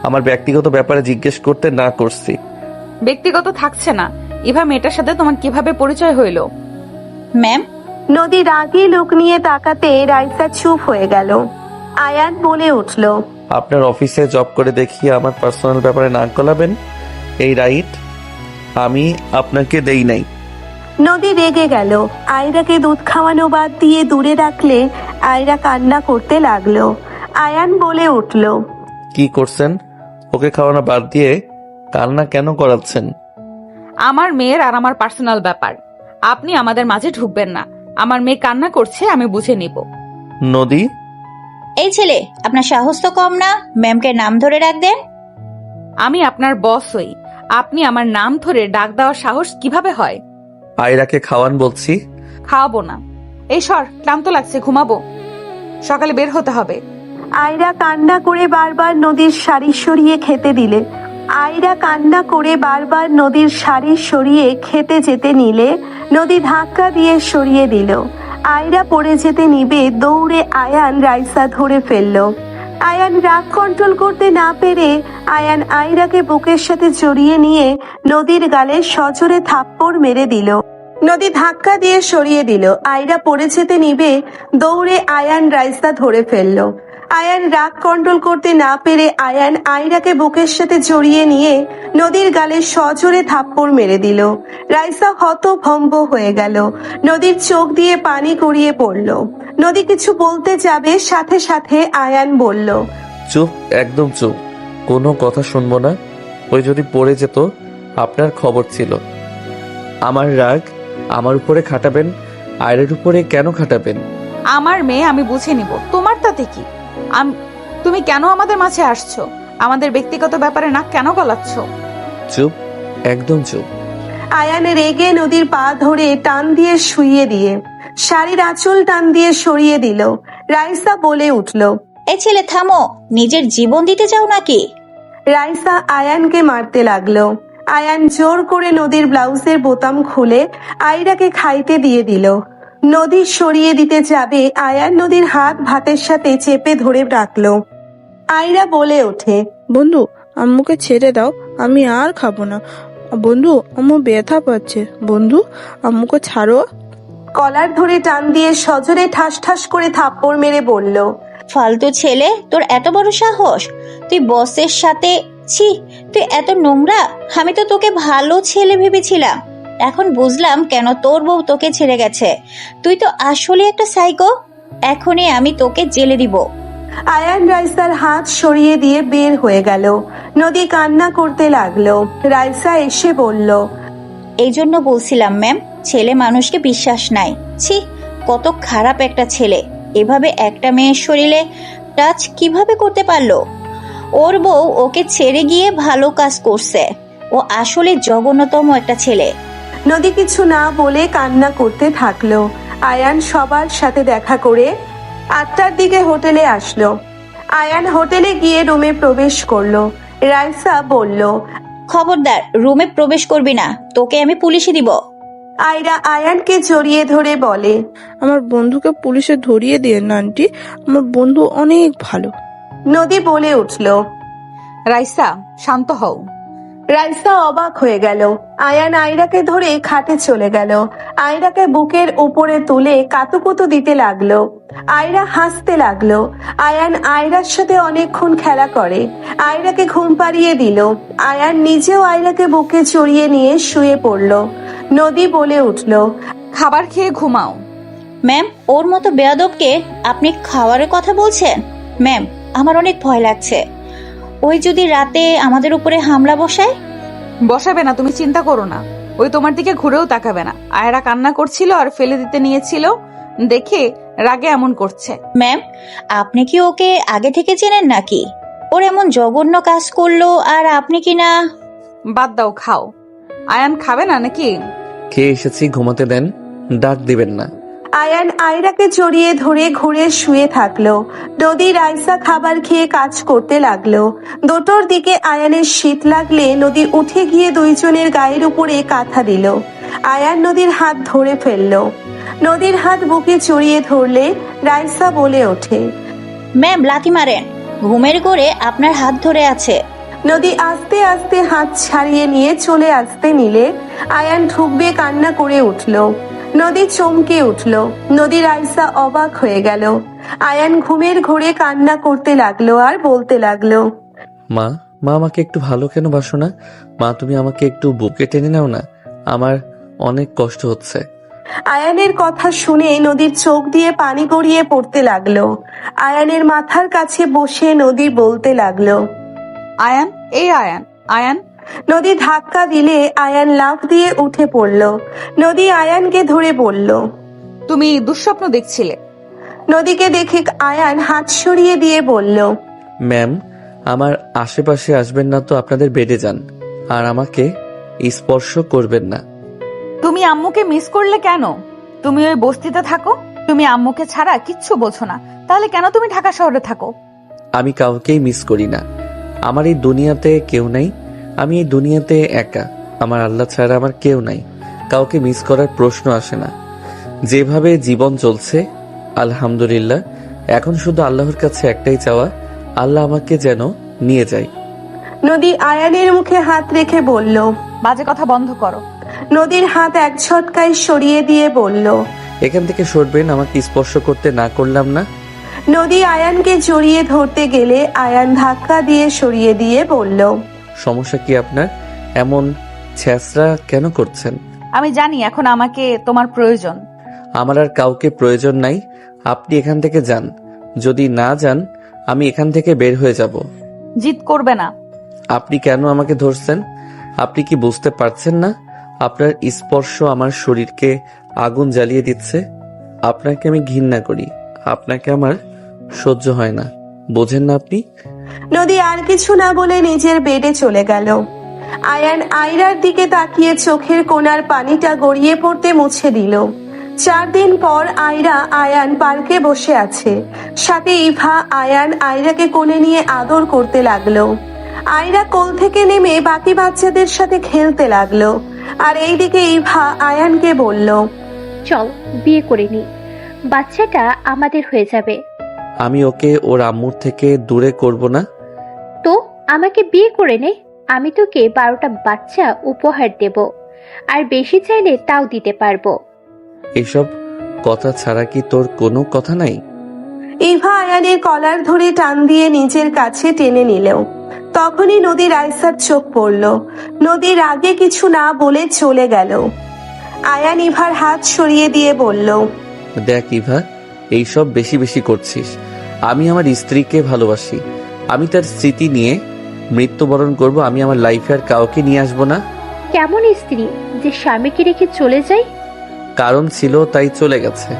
আমার ব্যক্তিগত ব্যাপারে জিজ্ঞেস করতে না করছি। ব্যক্তিগত থাকছে না। ইভা মেয়েটার সাথে তোমার কিভাবে পরিচয় হইলো? ম্যাম। নদী রাগে লোক নিয়ে তাকাতে রাইসা চুপ হয়ে গেল। আয়ান বলে উঠল, আপনার অফিসে জব করে দেখিয়ে আমার পার্সোনাল ব্যাপারে নাক গলাবেন, এই রাইট আমি আপনাকে দেই নাই। নদী রেগে গেল। আয়রাকে দুধ খাওয়ানো বাদ দিয়ে দূরে রাখলে আয়রা কান্না করতে লাগলো। আয়ান বলে উঠল, কি করছেন? ওকে খাওয়ানো বাদ দিয়ে কান্না কেন করাচ্ছেন? আমার মেয়ের আর আমার পার্সোনাল ব্যাপার, আপনি আমাদের মাঝে ঢুকবেন না। আমার মেয়ে কান্না করছে, আমি বুঝে নিব। নদী, এই ছেলে, আপনার সাহস তো কম না, ম্যামকে নাম ধরে ডাক দেন। আমি আপনার বস হই, আপনি আমার নাম ধরে ডাক দেওয়ার সাহস কিভাবে হয়? আয়রাকে খাওয়ান বলছি। খাওয়াবো না। এই সর, ক্লান্ত লাগছে, ঘুমাবো, সকালে বের হতে হবে। আয়রা কান্না করে বারবার নদীর শাড়ি সরিয়ে খেতে দিলে আয়রা কান্না করে বারবার নদীর শাড়ি সরিয়ে খেতে যেতে নিলে নদী ধাক্কা দিয়ে সরিয়ে দিল। আয়রা পড়ে যেতে নিবে দৌড়ে আয়ান রাইসা ধরে ফেলল। আয়ান রাগ কন্ট্রোল করতে না পেরে আয়ান আয়রাকে বুকের সাথে জড়িয়ে নিয়ে নদীর গালে সজোরে থাপ্পড় মেরে দিল। নদী ধাক্কা দিয়ে সরিয়ে দিল। আয়রা পড়ে যেতে নিবে দৌড়ে আয়ান রাইসা ধরে ফেলল। আয়ান রাগ কন্ট্রোল করতে না পেরে আয়ান আয়রাকে বুকের সাথে জড়িয়ে নিয়ে নদীর গালে সজোরে থাপ্পড় মেরে দিল। রাইসা হতভম্ব হয়ে গেল। নদীর চোখ দিয়ে পানি গড়িয়ে পড়ল। নদী কিছু বলতে যাবে, সাথে সাথে আয়ান বলল, চুপ, একদম চুপ, কোনো কথা শুনবো না। ওই যদি পড়ে যেত আপনার খবর ছিল। আমার রাগ আমার উপরে খাটাবেন, আয়রের উপরে কেন খাটাবেন? আমার মেয়ে, আমি বুঝে নিব, তোমার তাতে কি? তুমি কেন আমাদের মাঝে আসছো? আমাদের ব্যক্তিগত ব্যাপারে নাক কেন গলাচ্ছ? চুপ, একদম চুপ। আয়ান রেগে নদীর পা ধরে টান দিয়ে শুইয়ে দিয়ে শাড়ির আঁচল টান দিয়ে সরিয়ে দিল। রাইসা বলে উঠল, এই ছেলে থামো, নিজের জীবন দিতে চাও নাকি? রাইসা আয়ানকে মারতে লাগলো। আয়ান জোর করে নদীর ব্লাউজের বোতাম খুলে আয়রাকে খাইতে দিয়ে দিল। নদী সরিয়ে দিতে যাবে, আয়ান নদীর হাত ভাতের সাথে চেপে ধরে রাখলো। আয়রা বলে ওঠে, বন্ধু আম্মুকে ছেড়ে দাও, আমি আর খাবো না। বন্ধু আম্মু ব্যথা পাচ্ছে, বন্ধু আম্মুকে ছাড়ো। কলার ধরে টান দিয়ে সজোরে ঠাস ঠাস করে থাপ্পড় মেরে বলল, ফালতু ছেলে, তোর এত বড় সাহস! তুই বসের সাথে, ছি, তুই এত নোংরা! আমি তো তোকে ভালো ছেলে ভেবেছিলাম, এখন বুঝলাম কেন তোর বউ তোকে ছেড়ে গেছে। তুই তো আসলে একটা সাইকো। এখনই আমি তোকে জেলে দিব। আয়ান রাইসার হাত সরিয়ে দিয়ে বের হয়ে গেল। নদী কান্না করতে লাগলো। রাইসা এসে বলল, এই জন্য বলছিলাম ম্যাম, ছেলে মানুষকে বিশ্বাস নাই। ছি, কত খারাপ একটা ছেলে! এভাবে একটা মেয়ের শরীরে টাচ কিভাবে করতে পারলো? ওর বউ ওকে ছেড়ে গিয়ে ভালো কাজ করছে। ও আসলে জঘন্যতম একটা ছেলে। নদী কিছু না বলে কান্না করতে থাকলো। আয়ান সবার সাথে দেখা করে 8টার দিকে হোটেলে আসলো। আয়ান হোটেলে গিয়ে রুমে প্রবেশ করলো। রাইসা বলল, খবরদার রুমে প্রবেশ করবি না, তোকে আমি পুলিশে দিব। আয়রা আয়ানকে জড়িয়ে ধরে বলে, আমার বন্ধুকে পুলিশে ধরিয়ে দিয়ে না আন্টি, আমার বন্ধু অনেক ভালো। নদী বলে উঠল, রাইসা শান্ত হও। রাইসা অবাক হয়ে গেল। আয়ান আয়রাকে ধরে খাটে চলে গেল। আয়রাকে বুকের উপরে তুলে কাতুকুতু দিতে লাগলো। আয়রা হাসতে লাগলো। আয়ান আয়রার সাথে অনেকক্ষণ খেলা করে। আয়রাকে ঘুম পাড়িয়ে দিল। আয়ান নিজেও আয়রাকে বুকে চড়িয়ে নিয়ে শুয়ে পড়ল। নদী বলে উঠল, খাবার খেয়ে ঘুমাও। ম্যাম, ওর মতো বেয়াদবকে আপনি খাওয়ারের কথা বলছেন? ম্যাম, আমার অনেক ভয় লাগছে। ওই যদি রাতে আমাদের উপরে হামলা বসাবে না, তুমি চিন্তা করো না। ওই তোমার দিকে ঘুরেও তাকাবে না। আয়রা কান্না করছিল আর ফেলে দিতে নিয়েছিল দেখে রাগে এমন করছে। ম্যাম, আপনি কি ওকে আগে থেকে চেনেন নাকি? ওর এমন জঘন্য কাজ করলো আর আপনি কি না? বাদ দাও, খাও। আয়ান খাবে না নাকি? খেয়ে এসেছি, ঘুমাতে দেন, ডাক দিবেন না। আয়ান আয়রাকে জড়িয়ে ধরে ঘুরে শুয়ে থাকলো। নদী রাইসা খাবার খেয়ে কাজ করতে লাগলো। দুটোর দিকে আয়ানের শীত লাগলে নদী উঠে গিয়ে দুইজনের গায়ের উপরে কাঁথা দিল। আয়ান নদীর হাত ধরে ফেললো। নদীর হাত বুকে জড়িয়ে ধরলে রাইসা বলে ওঠে, ম্যাম লাথি মারেন, ঘুমের ঘোরে আপনার হাত ধরে আছে। নদী আস্তে আস্তে হাত ছাড়িয়ে নিয়ে চলে আসতে নিলে আয়ান ঢুকবে কান্না করে উঠল। নদী চমকে উঠল। নদী রাইসা অবাক হয়ে গেল। আয়ান ঘুমের ঘোরে কান্না করতে লাগলো আর বলতে লাগলো, মা, মা আমাকে একটু ভালো কেন বাসো না? মা, তুমি আমাকে একটু বুকে টেনে নাও না, আমার অনেক কষ্ট হচ্ছে। আয়ানের কথা শুনে নদীর চোখ দিয়ে পানি গড়িয়ে পড়তে লাগলো। আয়ানের মাথার কাছে বসে নদী বলতে লাগলো, আয়ান, এই আয়ান, আয়ান। নদী ধাক্কা দিলে আয়ান লাফ দিয়ে উঠে পড়ল। নদী আয়ানকে ধরে বলল, তুমি দুঃস্বপ্ন দেখছিলে। নদীকে দেখে আয়ান হাত সরিয়ে দিয়ে বলল, ম্যাম, আমার আশেপাশে আসবেন না তো আপনাদের বেডে যান, আর আমাকে স্পর্শ করবেন না। তুমি আম্মুকে মিস করলে কেন? তুমি ওই বস্তিতে থাকো, তুমি আম্মুকে ছাড়া কিচ্ছু বোঝো না, তাহলে কেন তুমি ঢাকা শহরে থাকো? আমি কাউকেই মিস করি না। আমার এই দুনিয়াতে কেউ নেই, আমি এই দুনিয়াতে একা, আমার আল্লাহ ছাড়া আমার কেউ নাই, কাউকে মিস করার প্রশ্ন আসে না। যেভাবে জীবন চলছে আলহামদুলিল্লাহ, এখন শুধু আল্লাহর কাছে একটাই চাওয়া, আল্লাহ আমাকে যেন নিয়ে যায়। নদী আয়ানের মুখে হাত রেখে বলল। বাজে কথা বন্ধ করো। নদীর হাত এক ঝটকায় সরিয়ে দিয়ে বলল। এখান থেকে সরবেন, আমাকে স্পর্শ করতে না করলাম না। নদী আয়ানকে জড়িয়ে ধরতে গেলে আয়ান ধাক্কা দিয়ে সরিয়ে দিয়ে বলল। সমস্যা কি আপনার? এমন ছ্যাঁচড়া কেন করছেন? আমি জানি এখন আমাকে তোমার প্রয়োজন। আমার আর কাউকে প্রয়োজন নাই, আপনি এখান থেকে যান। যদি না যান আমি এখান থেকে বের হয়ে যাব। জিদ করবে না। আপনি কেন আমাকে ধরছেন? আপনি কি বুঝতে পারছেন না আপনার স্পর্শ আমার শরীরকে আগুন জ্বালিয়ে দিচ্ছে? আপনাকে আমি ঘৃণা করি, আপনাকে আমার সহ্য হয় না, বোঝেন না আপনি? নদী আর কিছু না বলে নিজের বেডে চলে গেল। আয়ান আয়রার দিকে তাকিয়ে চোখের কোণার পানিটা গড়িয়ে পড়তে মুছে দিল। 4 দিন পর আয়রা আয়ান পার্কে বসে আছে, সাথে ইভা আয়ান আয়রাকে কোলে নিয়ে আদর করতে লাগলো। আয়রা কোল থেকে নেমে বাকি বাচ্চাদের সাথে খেলতে লাগলো। আর এইদিকে ইভা আয়ানকে বলল, চল বিয়ে করে নি, বাচ্চাটা আমাদের হয়ে যাবে। আমি ওকে ওর আম্মুর থেকে দূরে করব না। তো আমাকে বিয়ে করে নে, আমি তোকে 12টা বাচ্চা উপহার দেব, আর বেশি চাইলে তাও দিতে পারবো। এসব কথা ছাড়া কি তোর কোনো কথা নাই? ইভা আয়ানের কলার ধরে টান দিয়ে নিজের কাছে টেনে নিল। তখনই নদীর আয়সার চোখ পড়ল। নদীর আগে কিছু না বলে চলে গেল। আয়ান ইভার হাত সরিয়ে দিয়ে বলল, দেখ ইভা, এইসব বেশি বেশি করছিস। আমি আমার স্ত্রীকে ভালোবাসি, আমি তার স্মৃতি নিয়ে মৃত্যুবরণ করব, আমি আমার লাইফে আর কাউকে নিয়ে আসবো না। কেমন স্ত্রী যে স্বামীকে রেখে চলে যায়? কারণ ছিল তাই চলে গেছে।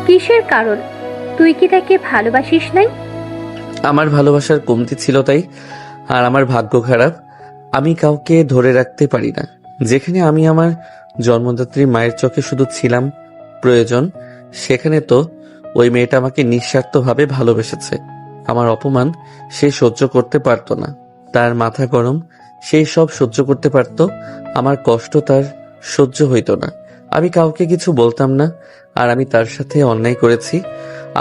কিসের কারণ? তুই কি তাকে ভালোবাসিস নাই? আমার ভালোবাসার কমতি ছিল তাই, আর আমার ভাগ্য খারাপ, আমি কাউকে ধরে রাখতে পারি না। যেখানে আমি আমার জন্মদাত্রী মায়ের চোখে শুধু ছিলাম প্রয়োজন, সেখানে তো ওই মেয়েটা আমাকে নিঃস্বার্থভাবে ভালোবেসেছে। আমার অপমান সে সহ্য করতে পারতো না, তার মাথা গরম, সেই সব সহ্য করতে পারত, আমার কষ্ট তার সহ্য হইতো না। আমি কাউকে কিছু বলতাম না, আর আমি তার সাথে অন্যায় করেছি।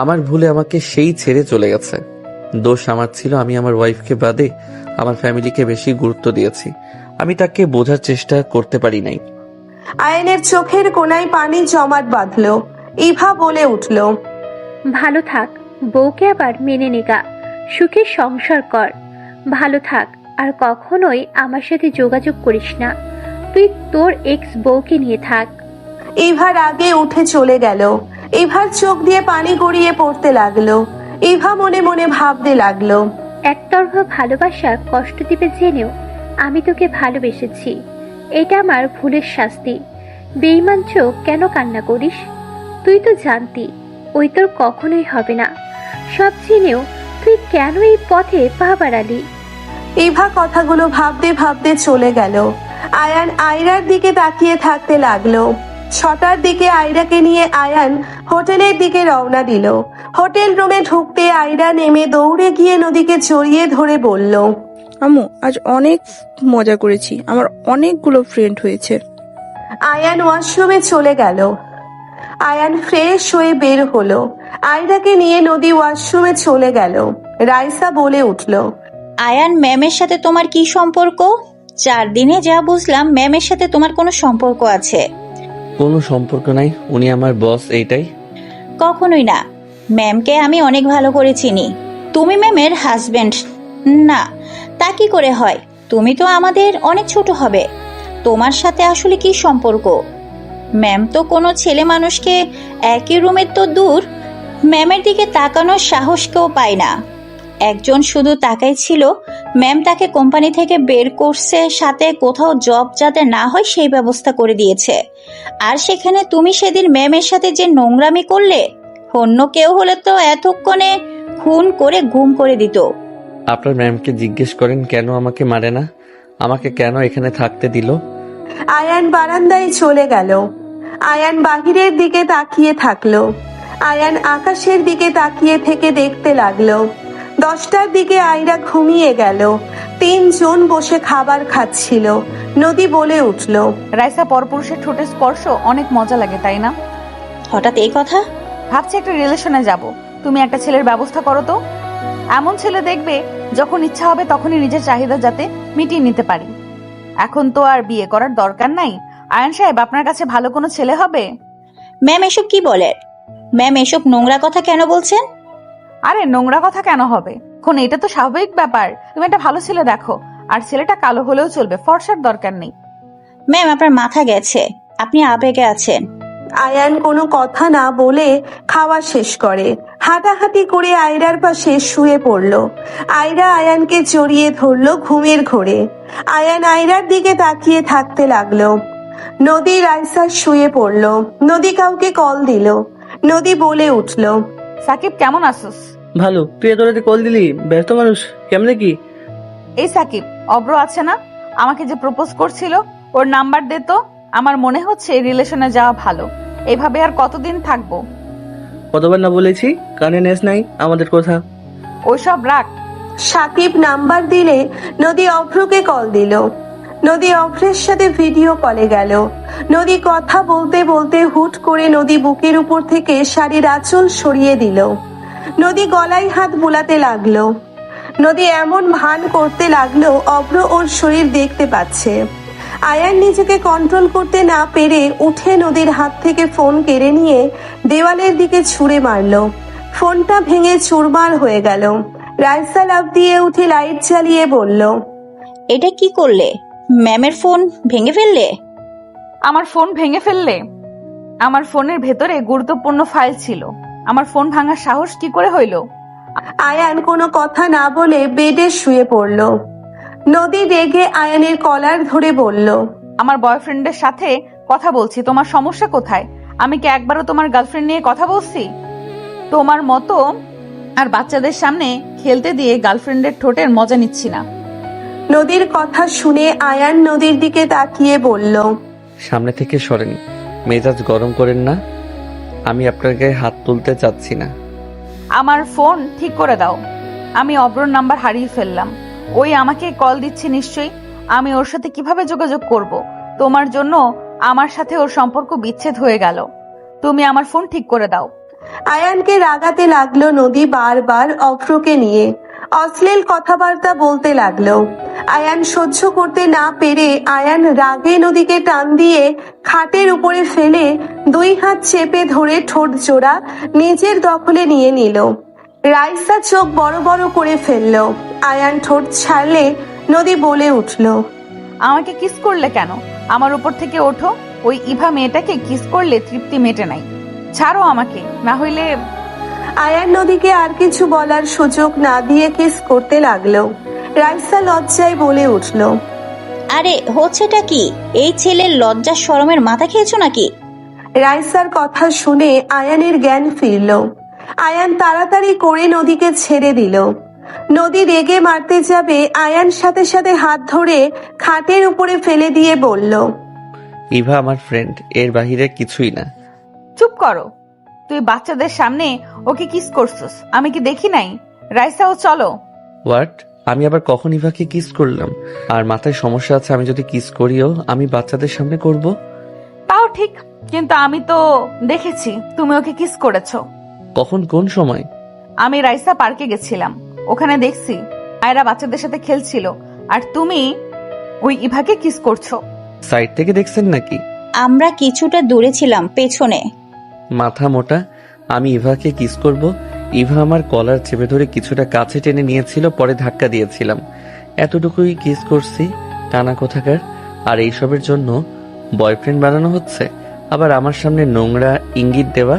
আমার ভুলে আমাকে সেই ছেড়ে চলে গেছে। দোষ আমার ছিল, আমি আমার ওয়াইফকে বাদে আমার ফ্যামিলিকে বেশি গুরুত্ব দিয়েছি। আমি তাকে বোঝার চেষ্টা করতে পারি নাই। আয়নের চোখের কোণায় পানি জমাট বাঁধল। ইভা বলে উঠল, ভালো থাক, বউকে আবার মেনে নেগা, সুখে সংসার কর, ভালো থাক, আর কখনোই আমার সাথে যোগাযোগ করিস না। তুই তোর এক্স বউকে নিয়ে থাক। ইভার আগে উঠে চলে গেল। ইভার চোখ দিয়ে পানি গড়িয়ে পড়তে লাগলো। ইভা মনে মনে ভাবতে লাগলো, একতরফা ভালোবাসা কষ্ট দিবে জেনেও আমি তোকে ভালোবেসেছি, এটা আমার ভুলের শাস্তি। বেঈমান চোখ কেন কান্না করিস? তুই তো জানতি ওই তোর কখনোই হবে না, সব জেনেও তুই কেন এই পথে পা বাড়ালি? ইভা কথাগুলো ভাবতে ভাবতে চলে গেল। আয়ান আয়রার দিকে তাকিয়ে থাকতে লাগলো। 6টার দিকে আয়রাকে নিয়ে আয়ান হোটেলের দিকে রওনা দিল। হোটেল রুমে ঢুকতে আয়রা নেমে দৌড়ে গিয়ে নদীকে জড়িয়ে ধরে বলল, আম্মু আজ অনেক মজা করেছি, আমার অনেকগুলো ফ্রেন্ড হয়েছে। আয়ান ওয়াশরুমে চলে গেল। আয়ান ফ্রেশ হয়ে বের হলো। আয়রাকে নিয়ে নদী ওয়াশরুমে চলে গেল। রাইসা বলে উঠল, আয়ান ম্যামের সাথে তোমার কি সম্পর্ক? 4 দিনে যা বুঝলাম ম্যামের সাথে তোমার কোনো সম্পর্ক আছে। কোনো সম্পর্ক নাই, উনি আমার বস, এইটাই। কখনোই না, ম্যামকে আমি অনেক ভালো করে চিনি। তুমি ম্যামের হাজবেন্ড না, তা কি করে হয়? তুমি তো আমাদের অনেক ছোট হবে, তোমার সাথে আসলে কি সম্পর্ক? ম্যাম তো কোনো ছেলে মানুষকে একই রুমের তো দূর, ম্যামের দিকে তাকানোর সাহস কেউ পায় না। একজন শুধু তাকাই ছিল, ম্যাম তাকে কোম্পানি থেকে বের করছে, সাথে কোথাও জব যাতে না হয় সেই ব্যবস্থা করে দিয়েছে। আর সেখানে তুমি সেদিন ম্যামের সাথে যে নোংরামি করলে, অন্য কেউ হলে তো এতক্ষণে খুন করে গুম করে দিত। আপনার ম্যামকে জিজ্ঞেস করেন কেন আমাকে মারে না, আমাকে কেন এখানে থাকতে দিল। আয়ান বারান্দায় চলে গেল। আয়ান বাহিরের দিকে তাকিয়ে থাকলো। আয়ান আকাশের দিকে তাকিয়ে থেকে দেখতে লাগলো। 10টার দিকে আয়রা ঘুমিয়ে গেল। তিনজন বসে খাবার খাচ্ছিল। নদী বলে উঠল, রাইসা, পরপুরুষের ঠোঁটে স্পর্শ অনেক মজা লাগে, তাই না? হঠাৎ এই কথা? ভাবছি একটা রিলেশনে যাব, তুমি একটা ছেলের ব্যবস্থা করো তো। এমন ছেলে দেখবে যখন ইচ্ছা হবে তখনই নিজের চাহিদা যাতে মিটিয়ে নিতে পারি। এখন তো আর বিয়ে করার দরকার নাই। আয়ান সাহেব, আপনার কাছে ভালো কোনো ছেলে হবে? ম্যাম এসব কি বলেন? ম্যাম এসব নোংরা কথা কেন বলছেন? আরে নোংরা কথা কেন হবে, এখন এটা তো স্বাভাবিক ব্যাপার। তুমি একটা ভালো ছেলে দেখো, আর ছেলেটা কালো হলেও চলবে, ফর্সার দরকার নেই। ম্যাম আপনার মাথা গেছে, আপনি আবেগে আছেন। আয়ান কোনো কথা না বলে খাওয়া শেষ করে হাঁটাহাঁটি করে আয়রার পাশে শুয়ে পড়ল। আয়রা আয়ানকে জড়িয়ে ধরল ঘুমের ঘোরে। আয়ান আয়রার দিকে তাকিয়ে থাকতে লাগলো। নদী রাইসা শুয়ে পড়ল। নদী কাউকে কল দিল। নদী বলে উঠল, সাকিব কেমন আছিস? ভালো, তুই এত রাতে কল দিলি? ব্যস্ত মানুষ, কেমনে কি? এই সাকিব, অব্র আছে না, আমাকে যে প্রপোজ করছিল, ওর নাম্বার দে তো। আমার মনে হচ্ছে এই রিলেশনে যাওয়া ভালো। এইভাবে আর কতদিন থাকবো? কতবার না বলেছি, কানে নেস নাই আমাদের কথা। ওইসব রাখ। সাকিব নাম্বার দিলে নদী অভ্রকে কল দিল। নদী অভ্রের সাথে ভিডিও কলে গেল। নদী কথা বলতে বলতে হুট করে নদী বুকের উপর থেকে শাড়ির আঁচল সরিয়ে দিল। নদী গলায় হাত বুলাতে লাগলো। নদী এমন ভান করতে লাগলো অভ্র ওর শরীর দেখতে পাচ্ছে। আয়ান নিজেকে কন্ট্রোল করতে না পেরে উঠে নদীর হাত থেকে ফোন কেড়ে নিয়ে দেওয়ালের দিকে ছুঁড়ে মারলো। ফোনটা ভেঙে চুরমার হয়ে গেল। রাইসা লাফ দিয়ে উঠে লাইট জ্বালিয়ে বলল, এটা কি করলে? ম্যামের ফোন ভেঙে ফেললে? আমার ফোন ভেঙে ফেললে? আমার ফোনের ভেতরে গুরুত্বপূর্ণ ফাইল ছিল, আমার ফোন ভাঙার সাহস কি করে হইল? আয়ান কোনো কথা না বলে বেডে শুয়ে পড়ল। নদী রেগে আয়ানের কলার ধরে বলল, আমার বয়ফ্রেন্ডের সাথে কথা বলছি, তোমার সমস্যা কোথায়? আমি কি একবারও তোমার গার্লফ্রেন্ড নিয়ে কথা বলছি? তোমার মতো আর বাচ্চাদের সামনে খেলতে দিয়ে গার্লফ্রেন্ডের ঠোঁটের মজা নিচ্ছি না। নদীর কথা শুনে আয়ান নদীর দিকে তাকিয়ে বলল, সামনে থেকে সরেন, মেজাজ গরম করেন না। আমি আপনার গায়ে হাত তুলতে চাচ্ছি না। আমার ফোন ঠিক করে দাও। আমি অব্রর নাম্বার হারিয়ে ফেললাম। ওই আমাকে কল দিচ্ছে নিশ্চয়ই। আমি ওর সাথে কিভাবে যোগাযোগ করব? তোমার জন্য আমার সাথে ওর সম্পর্ক বিচ্ছেদ হয়ে গেল। তুমি আমার ফোন ঠিক করে দাও। আয়ানকে রাগাতে লাগলো নদী বারবার অভ্রকে নিয়ে অশ্লীল কথাবার্তা বলতে লাগলো। আয়ান সহ্য করতে না পেরে আয়ান রাগে নদীকে টান দিয়ে খাটের উপরে ফেলে দুই হাত চেপে ধরে ঠোঁট জোড়া নিজের দখলে নিয়ে নিল। রাইসা চোখ বড় বড় করে ফেলল। আয়ান ঠোঁট ছাড়লে নদী বলে উঠল, আমাকে কিস করলে কেন? আমার উপর থেকে ওঠো। ওই ইভা মেয়েটাকে কিস করলে তৃপ্তি মেটে নাই। ছাড়ো আমাকে, না হইলে। আয়ান নদীকে আর কিছু বলার সুযোগ না দিয়ে কিস করতে লাগলো। রাইসা লজ্জায় বলে উঠল, আরে হচ্ছেটা কি? এই ছেলের লজ্জা শরমের মাথা খেয়েছো নাকি? রাইসার কথা শুনে আয়ানের জ্ঞান ফিরল। আয়ান তাড়াতাড়ি করে নদীকে ছেড়ে দিল। নদী রেগে মারতে যাবে, আয়ান সাথে সাথে হাত ধরে খাটের উপরে ফেলে দিয়ে বলল, ইভা আমার ফ্রেন্ড, এর বাহিরে কিছুই না। চুপ করো। তুই বাচ্চাদের সামনে ওকে কিস করছিস, আমি কি দেখি নাই? রাইসা, ও চলো। হোয়াট? আমি আবার কখন ইভাকে কিস করলাম? আর মাথায় সমস্যা আছে, আমি যদি কিস করিও আমি বাচ্চাদের সামনে করব? তাও ঠিক, কিন্তু আমি তো দেখেছি তুমি ওকে কিস করেছো। কখন, কোন সময়? আমি রাইসা পার্কে গেছিলাম, ওখানে দেখছি আয়রা বাচ্চাদের সাথে খেলছিল, আর তুমি ওই ইভাকে কিস করছো। সাইড থেকে দেখছেন নাকি? আমরা কিছুটা দূরে ছিলাম, পেছনে। মাথা মোটা, আমি ইভাকে কিস করব? ইভা আমার কলার চেপে ধরে কিছুটা কাছে টেনে নিয়েছিল, পরে ধাক্কা দিয়েছিলাম। এতটুকুই কিস করছি, টানা কোথাকার। আর এইসবের জন্য বয়ফ্রেন্ড বানানো হচ্ছে, আবার আমার সামনে নোংরা ইঙ্গিত দেওয়া।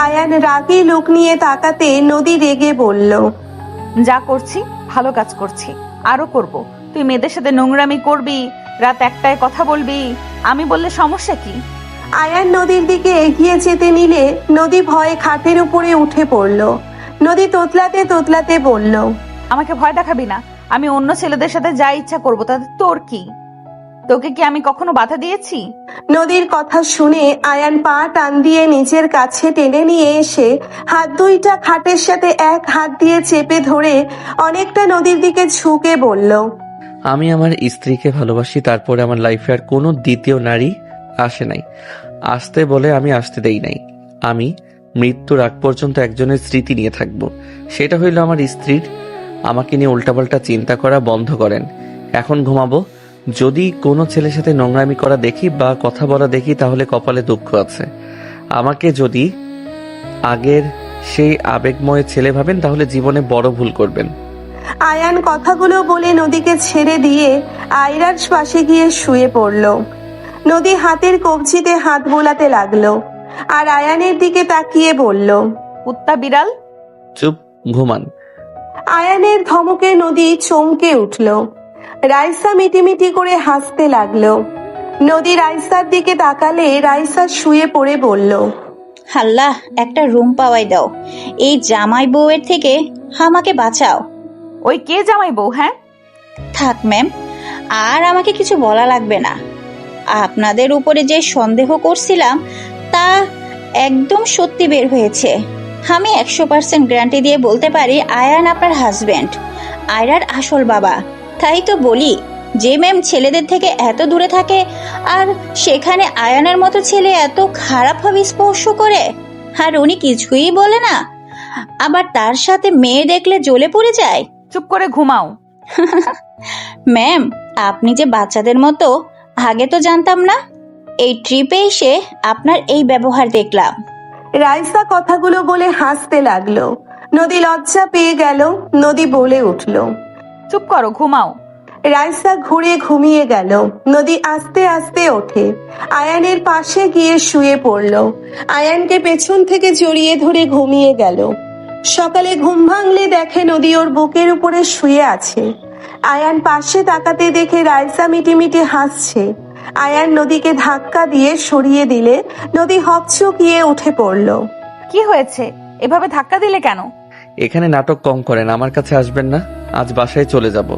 আয়ান রাগী লোক নিয়ে তাকাতে নদী রেগে বলল, যা করছি ভালো কাজ করছি, আরো করব। তুই মেয়েদের সাথে নোংরামি করবি, রাত 1টায় কথা বলবি, আমি বললে সমস্যা কি? আয়ান নদীর দিকে এগিয়ে যেতে নিলে নদী ভয়ে খাটের উপরে উঠে পড়ল। নদী তোতলাতে তোতলাতে বলল, আমাকে ভয় দেখাবি না। আমি অন্য ছেলেদের সাথে যা ইচ্ছা করব, তাতে তোর কি? তোকে কি আমি কখনো বাধা দিয়েছি? নদীর কথা শুনে আয়ান পা টান দিয়ে নিজের কাছে টেনে নিয়ে এসে হাত দুইটা খাটের সাথে এক হাত দিয়ে চেপে ধরে অনেকটা নদীর দিকে ঝুঁকে বলল, আমি আমার স্ত্রীকে ভালোবাসি, তারপরে আমার লাইফে আর কোনো দ্বিতীয় নারী আসে নাই। আসতে বলে আমি আসতে দেই নাই। আমি মৃত্যুর আগ পর্যন্ত একজনের স্মৃতি নিয়ে থাকব, সেটা হইল আমার স্ত্রীর। আমাকে নিয়ে উল্টাপাল্টা চিন্তা করা বন্ধ করেন। এখন ঘুমাবো। যদি কোনো ছেলের সাথে নোংরামি করা দেখি বা কথা বলা দেখি তাহলে কপালে দুঃখ আছে। আমাকে যদি আগের সেই আবেগময় ছেলে ভাবেন তাহলে জীবনে বড় ভুল করবেন। আয়ান কথাগুলো বলে নদীকে ছেড়ে দিয়ে আয়রার পাশে গিয়ে শুয়ে পড়ল। নদী হাতের কবজিতে হাত বোলাতে লাগলো আর আয়ানের দিকে তাকিয়ে বলল, কুত্তা বিড়াল। চুপ, ঘুমান। আয়ানের ধমকে নদী চমকে উঠল। রাইসা মিটিমিটি করে হাসতে লাগলো। নদী রাইসার দিকে তাকালে রাইসা শুয়ে পড়ে বলল, আল্লাহ, একটা রুম পাওয়াই দাও। এই জামাই বউয়ের থেকে আমাকে বাঁচাও। ওই কে জামাই বউ? হ্যাঁ, থাক ম্যাম, আর আমাকে কিছু বলা লাগবে না। আপনাদের উপরে যে সন্দেহ করছিলাম তা একদম সত্যি বের হয়েছে। আমি 100% গ্যারান্টি দিয়ে বলতে পারি আয়ান আপনার হাজবেন্ড, আয়রার আসল বাবা। তাই তো বলি, যে ম্যাম ছেলেদের থেকে এত দূরে থাকে আর সেখানে আয়ানের মতো ছেলে এত খারাপভাবে স্পর্শ করে আর উনি কিছুই বলে না, আবার তার সাথে মেয়ে দেখলে জ্বলে পড়ে যায়। চুপ করে ঘুমাও। ম্যাম, আপনি যে বাচ্চাদের মতো, আগে তো জানতাম না। এই ট্রিপে এসে আপনার এই ব্যবহার দেখলাম। রাইসা কথাগুলো বলে হাসতে লাগলো। নদী লজ্জা পেয়ে গেল। নদী বলে উঠল, চুপ করো, ঘুমাও। রাইসা ঘুরে ঘুমিয়ে গেল। নদী আস্তে আস্তে ওঠে আয়ানের পাশে গিয়ে শুয়ে পড়ল। আয়ানকে পেছন থেকে জড়িয়ে ধরে ঘুমিয়ে গেল। সকালে ঘুম ভাঙলে দেখে নদী ওর বুকের উপরে শুয়ে আছে। আয়ান পাশে তাকাতে দেখে রাইসা মিটিমিটি হাসছে। আয়ান নদীকে ধাক্কা দিয়ে সরিয়ে দিলে নদী হকচকিয়ে উঠে পড়ল। কি হয়েছে? এভাবে ধাক্কা দিলে কেন? এখানে নাটক কম করেন, আমার কাছে আসবেন না। আজ বাসায় চলে যাব।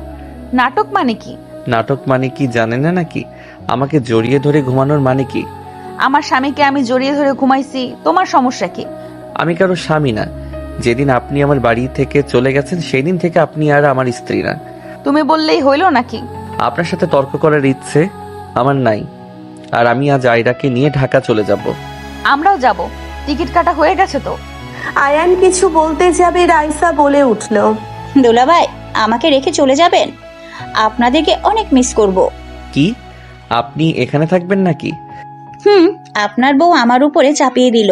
নাটক মানে কি? নাটক মানে কি জানেন না নাকি? আমাকে জড়িয়ে ধরে ঘুমানোর মানে কি? আমার স্বামীকে আমি জড়িয়ে ধরে ঘুমাইছি, তোমার সমস্যা কি? আমি কারো স্বামী না। যেদিন আপনি আমার বাড়ি থেকে চলে গেছেন সেই দিন থেকে আপনি আর আমার স্ত্রী না। তুমি বললেই হইল নাকি? আপনার সাথে তর্ক করার ইচ্ছে আমার নাই। আর আমি আজ আয়রাকে নিয়ে ঢাকা চলে যাব। আমরাও যাব। টিকিট কাটা হয়ে গেছে তো। আয়ান কিছু বলতে যাবে রাইসা বলে উঠল, দুলাভাই, আমাকে রেখে চলে যাবেন? আপনাদেরকে অনেক মিস করব। কি? আপনি এখানে থাকবেন নাকি? আপনার বউ আমার উপরে চাপিয়ে দিল।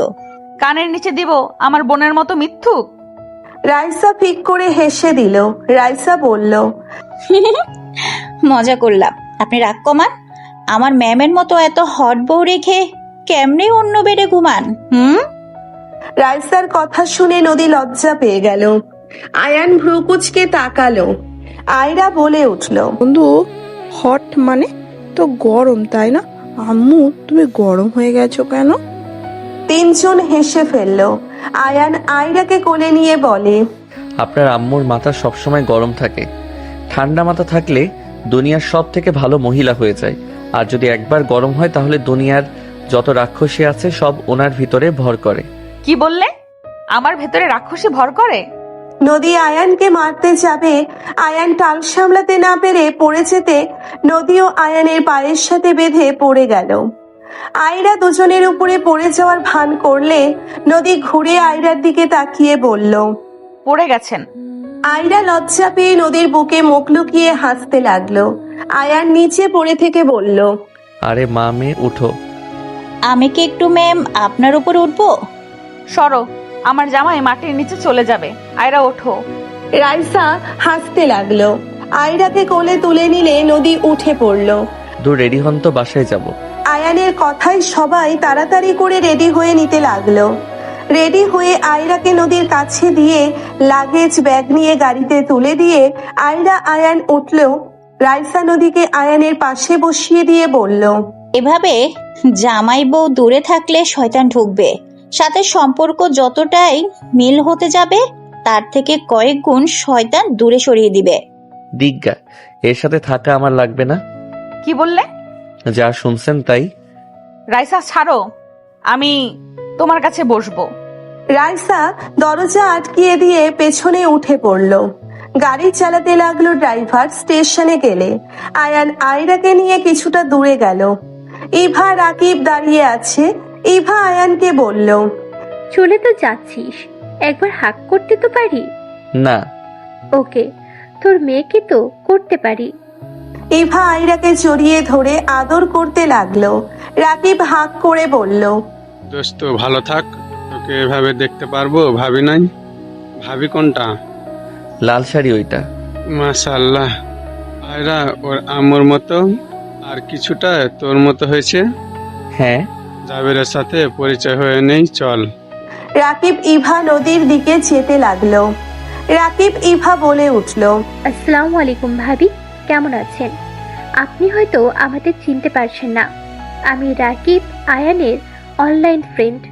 কানের নিচে দিব আমার বোনের মতো মিথ্যুক? রাইসা ফিক করে হেসে দিল। রাইসা বলল, মজা করলাম, আপনি রাগ কমান। আমার ম্যামের মতো এত হট বউ রেখে কেমনে অন্য বেডে ঘুমান? রাইসার কথা শুনে নদী লজ্জা পেয়ে গেল। আয়ান ভ্রুকুচকে তাকালো। আয়রা বলে উঠল, বন্ধু, হট মানে তো গরম, তাই না? আম্মু, তুমি গরম হয়ে গেছো কেন? তিনজন হেসে ফেলল। আয়ান আয়রাকে কোলে নিয়ে বলে, আপনার আম্মুর মাথা সবসময় গরম থাকে। ঠান্ডা মাথা থাকলে দুনিয়ার সব থেকে ভালো মহিলা হয়ে যায়। আর যদি একবার গরম হয় তাহলে দুনিয়ার যত রাক্ষসী আছে সব ওনার ভিতরে ভর করে। কি বললে? আমার ভেতরে রাক্ষসী ভর করে? নদী আয়ানকে মারতে যাবে। আয়ান টাল সামলাতে না পেরে পড়ে যেতে নদীও আয়ানের পায়ের সাথে বেঁধে পড়ে গেল। আয়রা দুজনের উপরে পড়ে যাওয়ার ভান করলে নদী ঘুরে আয়রার দিকে তাকিয়ে বলল, পড়ে গেছেন? আয়রা লজ্জা পেয়ে নদীর বুকে মুখ লুকিয়ে হাসতে লাগলো। আয়ান নিচে পড়ে থেকে বলল, আরে মা মেয়ে উঠো। আমি কি একটু ম্যাম আপনার উপর উঠবো? সরো, আমার জামাই মাটির নিচে চলে যাবে। আয়রা ওঠো। রাইসা হাসতে লাগলো। আয়রাকে কোলে তুলে নিলে নদী উঠে পড়ল। রেডি হন তো, বাসায় যাব। আয়ানের কথায় সবাই তাড়াতাড়ি করে রেডি হয়ে নিতে লাগলো। রেডি হয়ে আয়রাকে নদীর কাছে দিয়ে লাগেজ ব্যাগ নিয়ে গাড়িতে তুলে দিয়ে আয়রা আয়ান উঠল। রাইসা নদীকে আয়ানের পাশে বসিয়ে দিয়ে বলল, এভাবে জামাই বউ দূরে থাকলে শয়তান ঢুকবে, সাথে সম্পর্ক যতটাই মিল হতে যাবে তার থেকে কয়েক গুণ শয়তান দূরে সরিয়ে দিবে। দিগ্গা, এর সাথে থাকা আমার লাগবে না। কি বললে? যা শুনছেন তাই। রাইসা ছাড়ো, আমি তোমার কাছে বসবো। রাইসা দরজা আটকিয়ে দিয়ে পেছনে উঠে পড়ল। গাড়ি চালাতে লাগলো ড্রাইভার। স্টেশনে গেলে আয়ান আয়রাকে নিয়ে কিছুটা দূরে গেল। ইভা রাকিব দাঁড়িয়ে আছে। ইভা আয়ানকে বলল, চলে তো যাচ্ছিস, একবার হাক করতে তো পারি। না। ওকে, তোর মেয়েকে তো করতে পারি। ইভা আয়রাকে জড়িয়ে ধরে আদর করতে লাগলো। রাকিব হাক করে বলল, দোস্ত ভালো থাক, তোকে এভাবে দেখতে পারবো ভাবি নাই। ভাবি কোনটা? লাল শাড়ি ওইটা। মাশাআল্লাহ, আয়রা ওর আম্মুর মতো আর কিছুটা তোর মতো হয়েছে। হ্যাঁ। জাবেরের সাথে পরিচয় হয়ে নেই, চল। রাকিব ইভা নদীর দিকে যেতে লাগলো। রাকিব ইভা বলে উঠল, আসসালামু আলাইকুম ভাবি, কেমন আছেন? আপনি হয়তো আমাদের চিনতে পারছেন না, আমি রাকিব আয়ানের অনলাইন ফ্রেন্ড।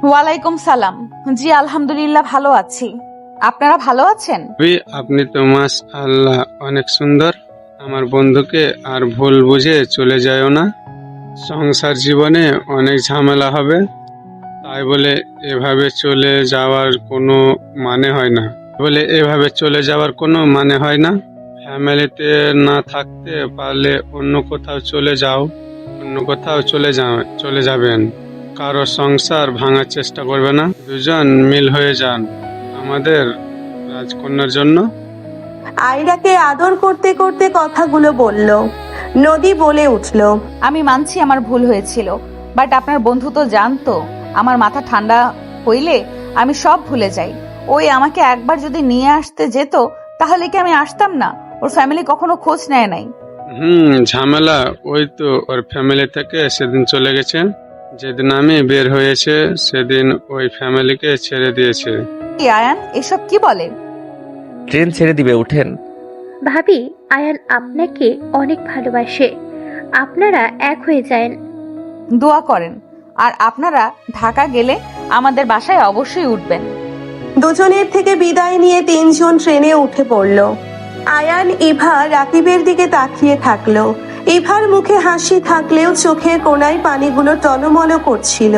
ওয়ালাইকুম সালাম। জি আলহামদুলিল্লাহ ভালো আছি, আপনারা ভালো আছেন? আপনি তো মাশাআল্লাহ অনেক সুন্দর। আমার বন্ধুকে আর ভুল বুঝে চলে যায়ও না, সংসার জীবনে অনেক ঝামেলা হবে, তাই বলে এভাবে চলে যাওয়ার কোনো মানে হয় না। ফ্যামিলিতে না থাকতে পারলে অন্য কোথাও চলে যাবেন। কারো সংসার ভাঙার চেষ্টা করবে না, দুজন মিল হয়ে যান আমাদের রাজকন্যার জন্য। আয়রাকে আদর করতে করতে কথাগুলো বলল। নদী বলে উঠল, আমি মানছি আমার ভুল হয়েছিল, বাট আপনার বন্ধু তো জানতো আমার মাথা ঠান্ডা হইলে আমি সব ভুলে যাই। ওই আমাকে একবার যদি নিয়ে আসতে যেত তাহলে কি আমি আসতাম না? ওর ফ্যামিলি কখনো খোঁজ নেয় নাই। ঝামেলা ওই তো, ওর ফ্যামিলি থেকে সেদিন চলে গেছে। যেদিন আমি বের হয়েছে সেদিন ওই ফ্যামিলিকে ছেড়ে দিয়েছে। কি আয়ান এসব কি বলে? ট্রেন ছেড়ে দিবে, উঠেন। ভাবি, আয়ান আপনাকে অনেক ভালোবাসে, আপনারা এক হয়ে যান। দোয়া করেন, আর আপনারা ঢাকা গেলে আমাদের বাসায় অবশ্যই উঠবেন। দুজনের থেকে বিদায় নিয়ে তিনজন ট্রেনে উঠে পড়ল। আয়ান ইভা রাকিবের দিকে তাকিয়ে থাকলো। ইভার মুখে হাসি থাকলেও চোখের কোণায় পানিগুলো টলমল করছিল।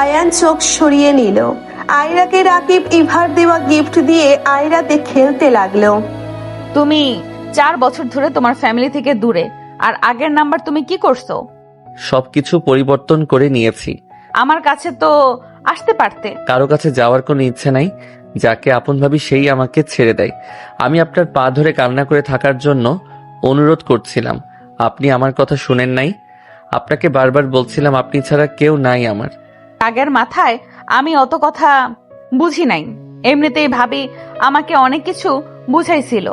আয়ান চোখ সরিয়ে নিল। আয়রাকে রাকিব ইভার দেওয়া গিফট দিয়ে আয়রাতে খেলতে লাগলো। তুমি 4 বছর ধরে তোমার ফ্যামিলি থেকে দূরে, আর আগের নাম্বার তুমি কি করছো? সবকিছু পরিবর্তন করে নিয়েছি। আমার কাছে তো আসতে পারতে। কারো কাছে যাওয়ার কোনো ইচ্ছে নাই। যাকে আপন ভাবি সেই আমাকে ছেড়ে দেয়। আমি আপনার পা ধরে কান্না করে থাকার জন্য অনুরোধ করছিলাম, আপনি আমার কথা শুনেন নাই। আপনাকে বারবার বলছিলাম আপনি ছাড়া কেউ নাই আমার। আগের মাথায় আমি অত কথা বুঝি নাই। এমনিতেই ভাবি আমাকে অনেক কিছু বুঝাইছিল,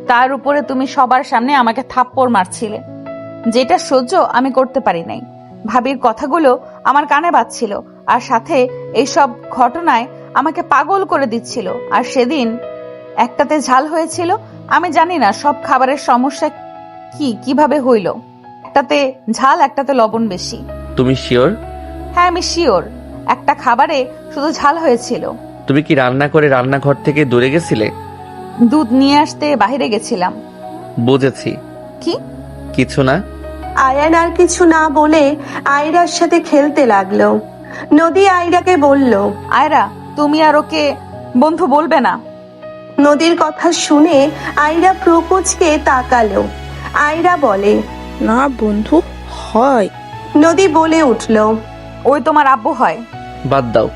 তার উপরে তুমি সবার সামনে আমাকে থাপ্পড় মারছিলে, যেটা সহ্য আমি করতে পারি নাই। ভাবির কথাগুলো আমার কানে বাজছিল, আর সাথে এইসব ঘটনায় আমাকে পাগল করে দিচ্ছিল। আর সেদিন একটাতে ঝাল হয়েছিল, আমি জানি না সব খাবারের সমস্যা কিভাবে হইল। একটাতে ঝাল, একটাতে লবণ বেশি। তুমি শিওর? হ্যাঁ আমি শিওর, একটা খাবারে শুধু ঝাল হয়েছিল। তুমি কি রান্না করে রান্নাঘর থেকে দূরে গেছিলে? দুধ নিয়ে আসতে বাইরে গেছিলাম। বুঝেছি। কি? কিছু না। আয়ান আর কিছু না বলে আয়রার সাথে খেলতে লাগলো। নদী আয়রাকে বলল, আয়রা তুমি আর ওকে বন্ধু বলবে না। নদীর কথা শুনে আয়রা প্রকোচকে তাকালো। আয়রা বলে, না বন্ধু হয়। নদী বলে উঠল, ওই তোমার আব্বু হয়। বাদ দাও,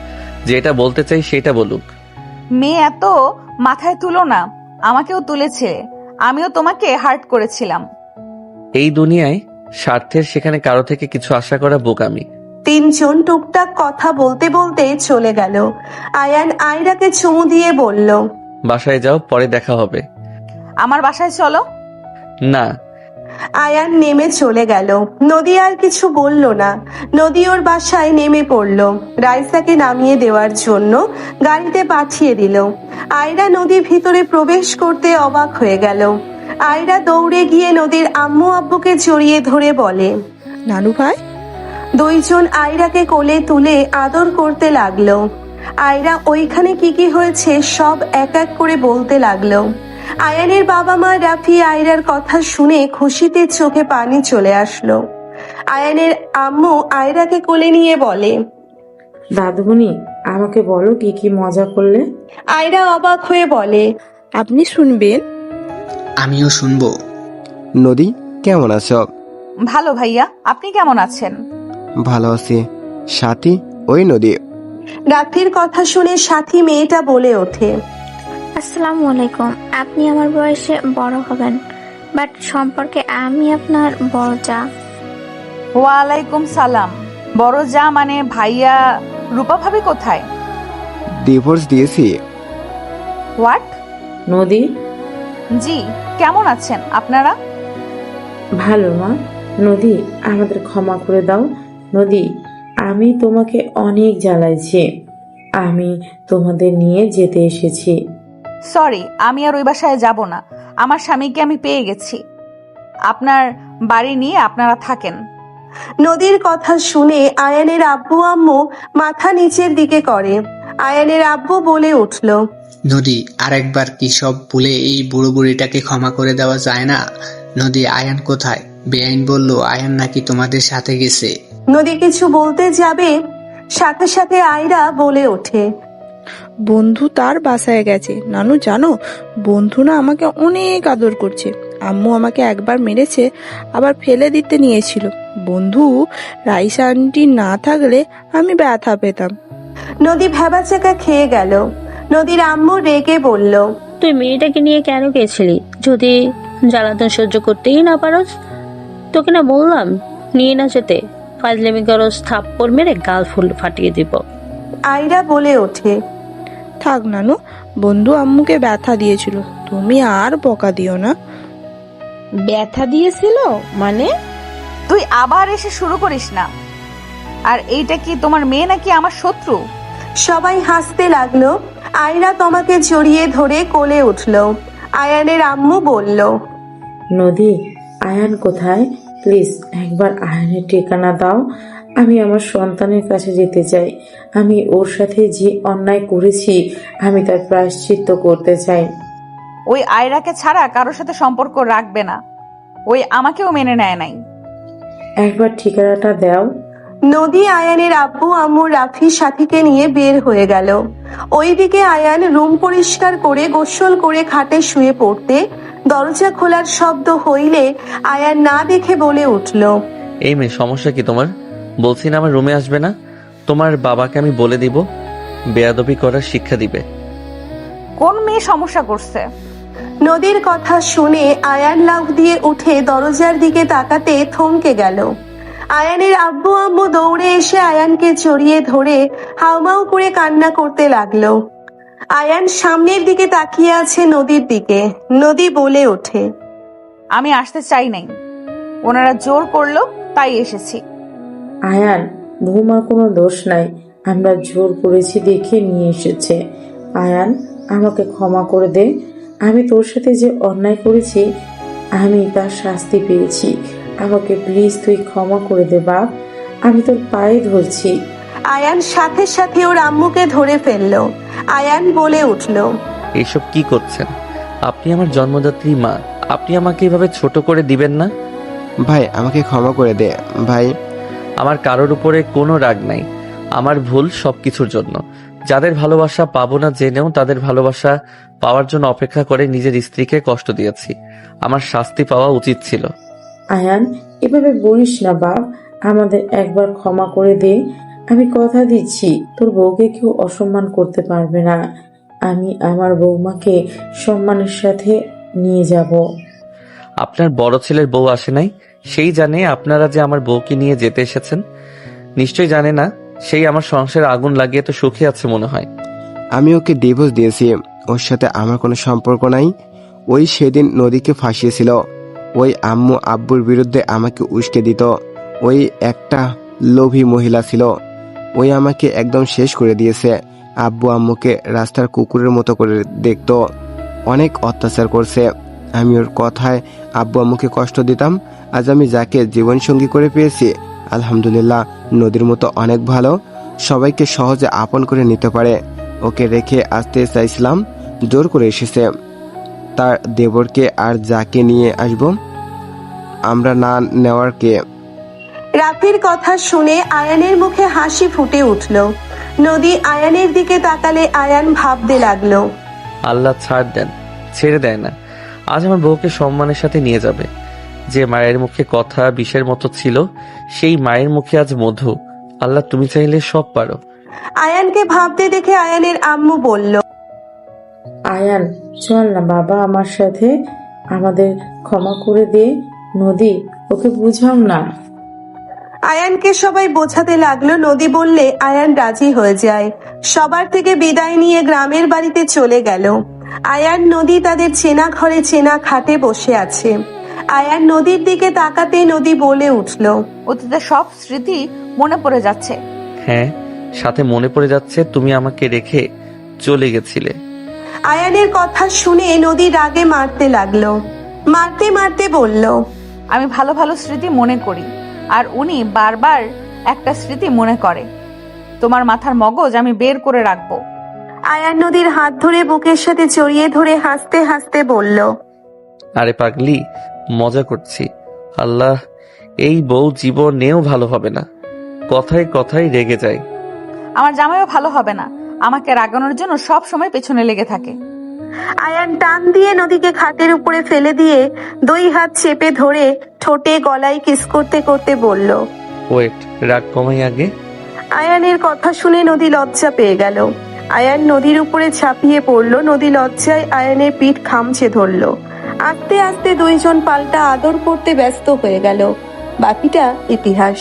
যেটা বলতে চাই সেটা বলুক। মেয়ে এত মাথায় তুলো না, আমাকেও তুলেছে। আমিও তোমাকে হার্ট করেছিলাম। এই দুনিয়ায় স্বার্থের সেখানে কারো থেকে কিছু আশা করা বোকামি। তিনজন টুকটাক কথা বলতে বলতে চলে গেল। আয়ান আয়রাকে চুমু দিয়ে বলল, বাসায় যাও, পরে দেখা হবে। আমার বাসায় চলো। না। আয়ান নেমে চলে গেল। নদী আর কিছু বলল না। নদী ওর বাসায় নেমে পড়ল। রাইসাকে নামিয়ে দেওয়ার জন্য গাড়িতে পাঠিয়ে দিল। আয়রা নদী ভিতরে প্রবেশ করতে অবাক হয়ে গেল। আয়রা দৌড়ে গিয়ে নদীর আম্মু আব্বুকে জড়িয়ে ধরে বলে, নানু ভাই। দুইজন আয়রাকে কোলে তুলে আদর করতে লাগলো। আয়রা ওইখানে কি হয়েছে সব এক এক করে বলতে লাগলো। আয়ানের বাবা মা রাফি আয়রার কথা শুনে খুশিতে চোখে পানি চলে আসলো। আয়ানের আম্মু আয়রাকে কোলে নিয়ে বলে, দাদুমণি আমাকে বলো কি কি মজা করলে। আয়রা অবাক হয়ে বলে, আপনি শুনবেন? আমিও শুনবো। নদী কেমন আছো? ভালো ভাইয়া, আপনি কেমন আছেন? ভালো আছি। সাথী ওই নদী। রাত্রির কথা শুনে সাথী মেয়েটা বলে ওঠে, আসসালামু আলাইকুম। আপনি আমার বয়সে বড় হবেন, বাট সম্পর্কে আমি আপনার বড় যা। ওয়ালাইকুম সালাম। বড় যা মানে ভাইয়া? রূপা ভাবি কোথায়? ডিভোর্স দিয়েছি। হোয়াট? নদী জি, কেমন আছেন আপনারা? ভালো মা। নদী আমাদের ক্ষমা করে দাও। নদী আমি তোমাকে অনেক জ্বালাইছি। আমি তোমাদের নিয়ে যেতে এসেছি। সরি, আমি আর ওই বাসায় যাব না। আমার স্বামীকে আমি পেয়ে গেছি। আপনার বাড়ি নিয়ে আপনারা থাকেন। নদীর কথা শুনে আয়ানের আব্বু আম্মু মাথা নিচের দিকে করে। আয়ানের আব্বু বলে উঠল, নদী, আরেকবার কি সব ভুলে এই বুড়ো বুড়িটাকে ক্ষমা করে দেওয়া যায় না? নদী, আয়ান কোথায়? বেআইন বলল আয়ান নাকি তোমাদের সাথে গেছে। নদী কিছু বলতে যাবে, সাথে সাথে আয়রা বলে ওঠে, বন্ধু তার বাসায় গেছে। নানু জানো, বন্ধু না আমাকে অনেক আদর করছে। আম্মু আমাকে একবার মেরেছে, আবার ফেলে দিতে নিয়েছিল। বন্ধু রাইসা আন্টি না থাকলে আমি ব্যথা পেতাম। নদী ভেবাচাকা খেয়ে গেল। নদীর আম্মু রেগে বলল, তুই মেয়েটাকে নিয়ে কেন গেছিলি? যদি জ্বালাতন সহ্য করতেই না পারস, তোকে না বললাম নিয়ে না যেতে। ফাজলামি করস, থাপ্পড় মেরে গাল ফুল ফাটিয়ে দিব। আয়রা বলে ওঠে, থাক নানু, বন্ধু আম্মুকে ব্যথা দিয়েছিল, তুমি আর বকা দিও না। ব্যথা দিয়েছিল মানে? তুই আবার এসে শুরু করিস না। আর এইটা কি তোমার মেয়ে নাকি আমার শত্রু? সবাই হাসতে লাগলো। আয়রা তোমাকে জড়িয়ে ধরে কোলে উঠল। আয়ানের আম্মু বলল, নদী আয়ান কোথায়? প্লিজ একবার আয়ানের ঠিকানা দাও। আমি আমার সন্তানের কাছে যেতে চাই। আমি ওর সাথে যে অন্যায় করেছি আমি তার প্রায়শ্চিত্ত করতে চাই। ওই আয়রাকে ছাড়া কারোর সাথে সম্পর্ক রাখবে না। ওই আমাকেও মেনে নেয় নাই। একবার ঠিকানাটা দাও। নদী আয়ানের আব্বু আম্মু রাফি সাথীকে নিয়ে বের হয়ে গেল। ওইদিকে আয়ান রুম পরিষ্কার করে গোসল করে খাটে শুয়ে পড়তে দরজা খোলার শব্দ হইলে আয়ান না দেখে বলে উঠল, এই মেয়ে, সমস্যা কি তোমার? বলছি না আমার রুমে আসবে না। তোমার বাবাকে আমি বলে দিব, বেয়াদবি করার শিক্ষা দিবে। কোন মেয়ে সমস্যা করছে? নদীর কথা শুনে আয়ান লাফ দিয়ে উঠে দরজার দিকে তাকাতে থমকে গেল। আয়ানের আব্বু আম্মু দৌড়ে এসে আয়ানকে জড়িয়ে ধরে হাউমাউ করে কান্না করতে লাগলো। আয়ান সামনের দিকে তাকিয়ে আছে নদীর দিকে। নদী বলে ওঠে, আমি আসতে চাই নাই, ওনারা জোর করলো তাই এসেছি। আয়ান বৌমার কোনো দোষ নাই, আমরা জোর করেছি দেখে নিয়ে এসেছে। আয়ান আমাকে ক্ষমা করে দে। আমি তোর সাথে যে অন্যায় করেছি আমি তার শাস্তি পেয়েছি। আমাকে প্লিজ তুই ক্ষমা করে দে বাপ, আমি তোর পায়ে ধরছি। আয়ান সাথে সাথে ওর আম্মুকে ধরে ফেললো। আয়ান বলে উঠল, এইসব কি করছেন? আপনি আমার জন্মদাত্রী মা, আপনি আমাকে এভাবে ছোট করে দিবেন না। ভাই আমাকে ক্ষমা করে দে ভাই। আমার কারোর উপরে কোনো রাগ নাই। আমার ভুল সবকিছুর জন্য। যাদের ভালোবাসা পাবো না জেনেও তাদের ভালোবাসা পাওয়ার জন্য অপেক্ষা করে নিজের স্ত্রীকে কষ্ট দিয়েছি। আমার শাস্তি পাওয়া উচিত ছিল। আয়ান এভাবে বলিস না বাপ, আমাদের একবার ক্ষমা করে দে। আমি কথা দিচ্ছি তোর বউকে কেউ অসম্মান করতে পারবে না। আমি আমার বৌমাকে সম্মানের সাথে নিয়ে যাব। আপনার বড় ছেলের বউ আসে নাই, সেই জানে আপনারা যে আমার বউকে নিয়ে যেতে এসেছেন। নিশ্চয়ই জানে না সেই আমার সংসারে আগুন লাগিয়ে তো সুখী আছে মনে হয়। আমি ওকে ডিভোর্স দিয়েছি, ওর সাথে আমার কোনো সম্পর্ক নাই। ওই সেদিন নদীকে ফাঁসিয়েছিল, ওই আম্মু আব্বুর বিরুদ্ধে আমাকে উস্কে দিত। ওই একটা লোভী মহিলা ছিল, ওই আমাকে একদম শেষ করে দিয়েছে। আব্বু আম্মুকে রাস্তার কুকুরের মতো করে দেখতো, অনেক অত্যাচার করছে। আমি ওর কথায় আব্বু আম্মুকে কষ্ট দিতাম। আজ আমি যাকে জীবনসঙ্গী করে পেয়েছি, আলহামদুলিল্লাহ, নদীর মতো অনেক ভালো, সবাইকে সহজে আপন করে নিতে পারে। ওকে রেখে আসতে চাইছিলাম, জোর করে এসেছে। তার দেবরকে আর যাকে নিয়ে আসব, আমরা না নেওয়ার কে? রাফির কথা শুনে আয়ানের মুখে হাসি ফুটে উঠল। নদী আয়ানের দিকে তাকালে আয়ান ভাবতে লাগলো। আল্লাহ ছাড় দেন, ছেড়ে দেয় না। আজ আমার বউকে সম্মানের সাথে নিয়ে যাবে। যে মায়ের মুখে কথা বিষের মতো ছিল, সেই মায়ের মুখে আজ মধু। আল্লাহ তুমি চাইলে সব পারো। আয়ানকে ভাবতে দেখে আয়ানের আম্মু বলল, আয়ান চল না বাবা আমার সাথে, আমাদের ক্ষমা করে দে। নদী ওকে বুঝাও না। আয়ানকে সবাই বোঝাতে লাগলো। নদী বললে আয়ান রাজি হয়ে যায়। সবার থেকে বিদায় নিয়ে গ্রামের বাড়িতে চলে গেল। আয়ান নদী তাদের চেনা ঘরে চেনা খাটে বসে আছে। আয়ান নদীর দিকে তাকাতে নদী বলে উঠল, অতীতের সব স্মৃতি মনে পড়ে যাচ্ছে। হ্যাঁ, সাথে মনে পড়ে যাচ্ছে তুমি আমাকে রেখে চলে গেছিলে। আয়ানের কথা শুনে নদী রাগে মারতে লাগলো। মারতে মারতে বলল, আমি ভালো ভালো স্মৃতি মনে করি, আর উনি বারবার একটা স্মৃতি মনে করে। তোমার মাথার মগজ আমি বের করে রাখবো। আয়ান নদীর হাত ধরে বুকের সাথে জড়িয়ে ধরে হাসতে হাসতে বলল, আরে পাগলি, মজা করছি। আল্লাহ, এই বউ জীবনেও ভালো হবে না। কথায় কথায় রেগে যায়। আমার জামাইও ভালো হবে না, আমাকে রাগানোর জন্য সব সময় পেছনে লেগে থাকে। আয়ান টান দিয়ে নদীকে খাটের উপরে ফেলে দিয়ে 2 হাত চেপে ধরে ঠোঁটে গলায় কিস করতে করতে বলল, ওয়েট, রাগ কমাই আগে। আয়ানের কথা শুনে নদী লজ্জা পেয়ে গেল। আয়ান নদীর উপরে ঝাঁপিয়ে পড়ল। নদী লজ্জায় আয়ানের পিঠ খামচে ধরল। আস্তে আস্তে 2 জন পাল্টা আদর করতে ব্যস্ত হয়ে গেল। বাকিটা ইতিহাস।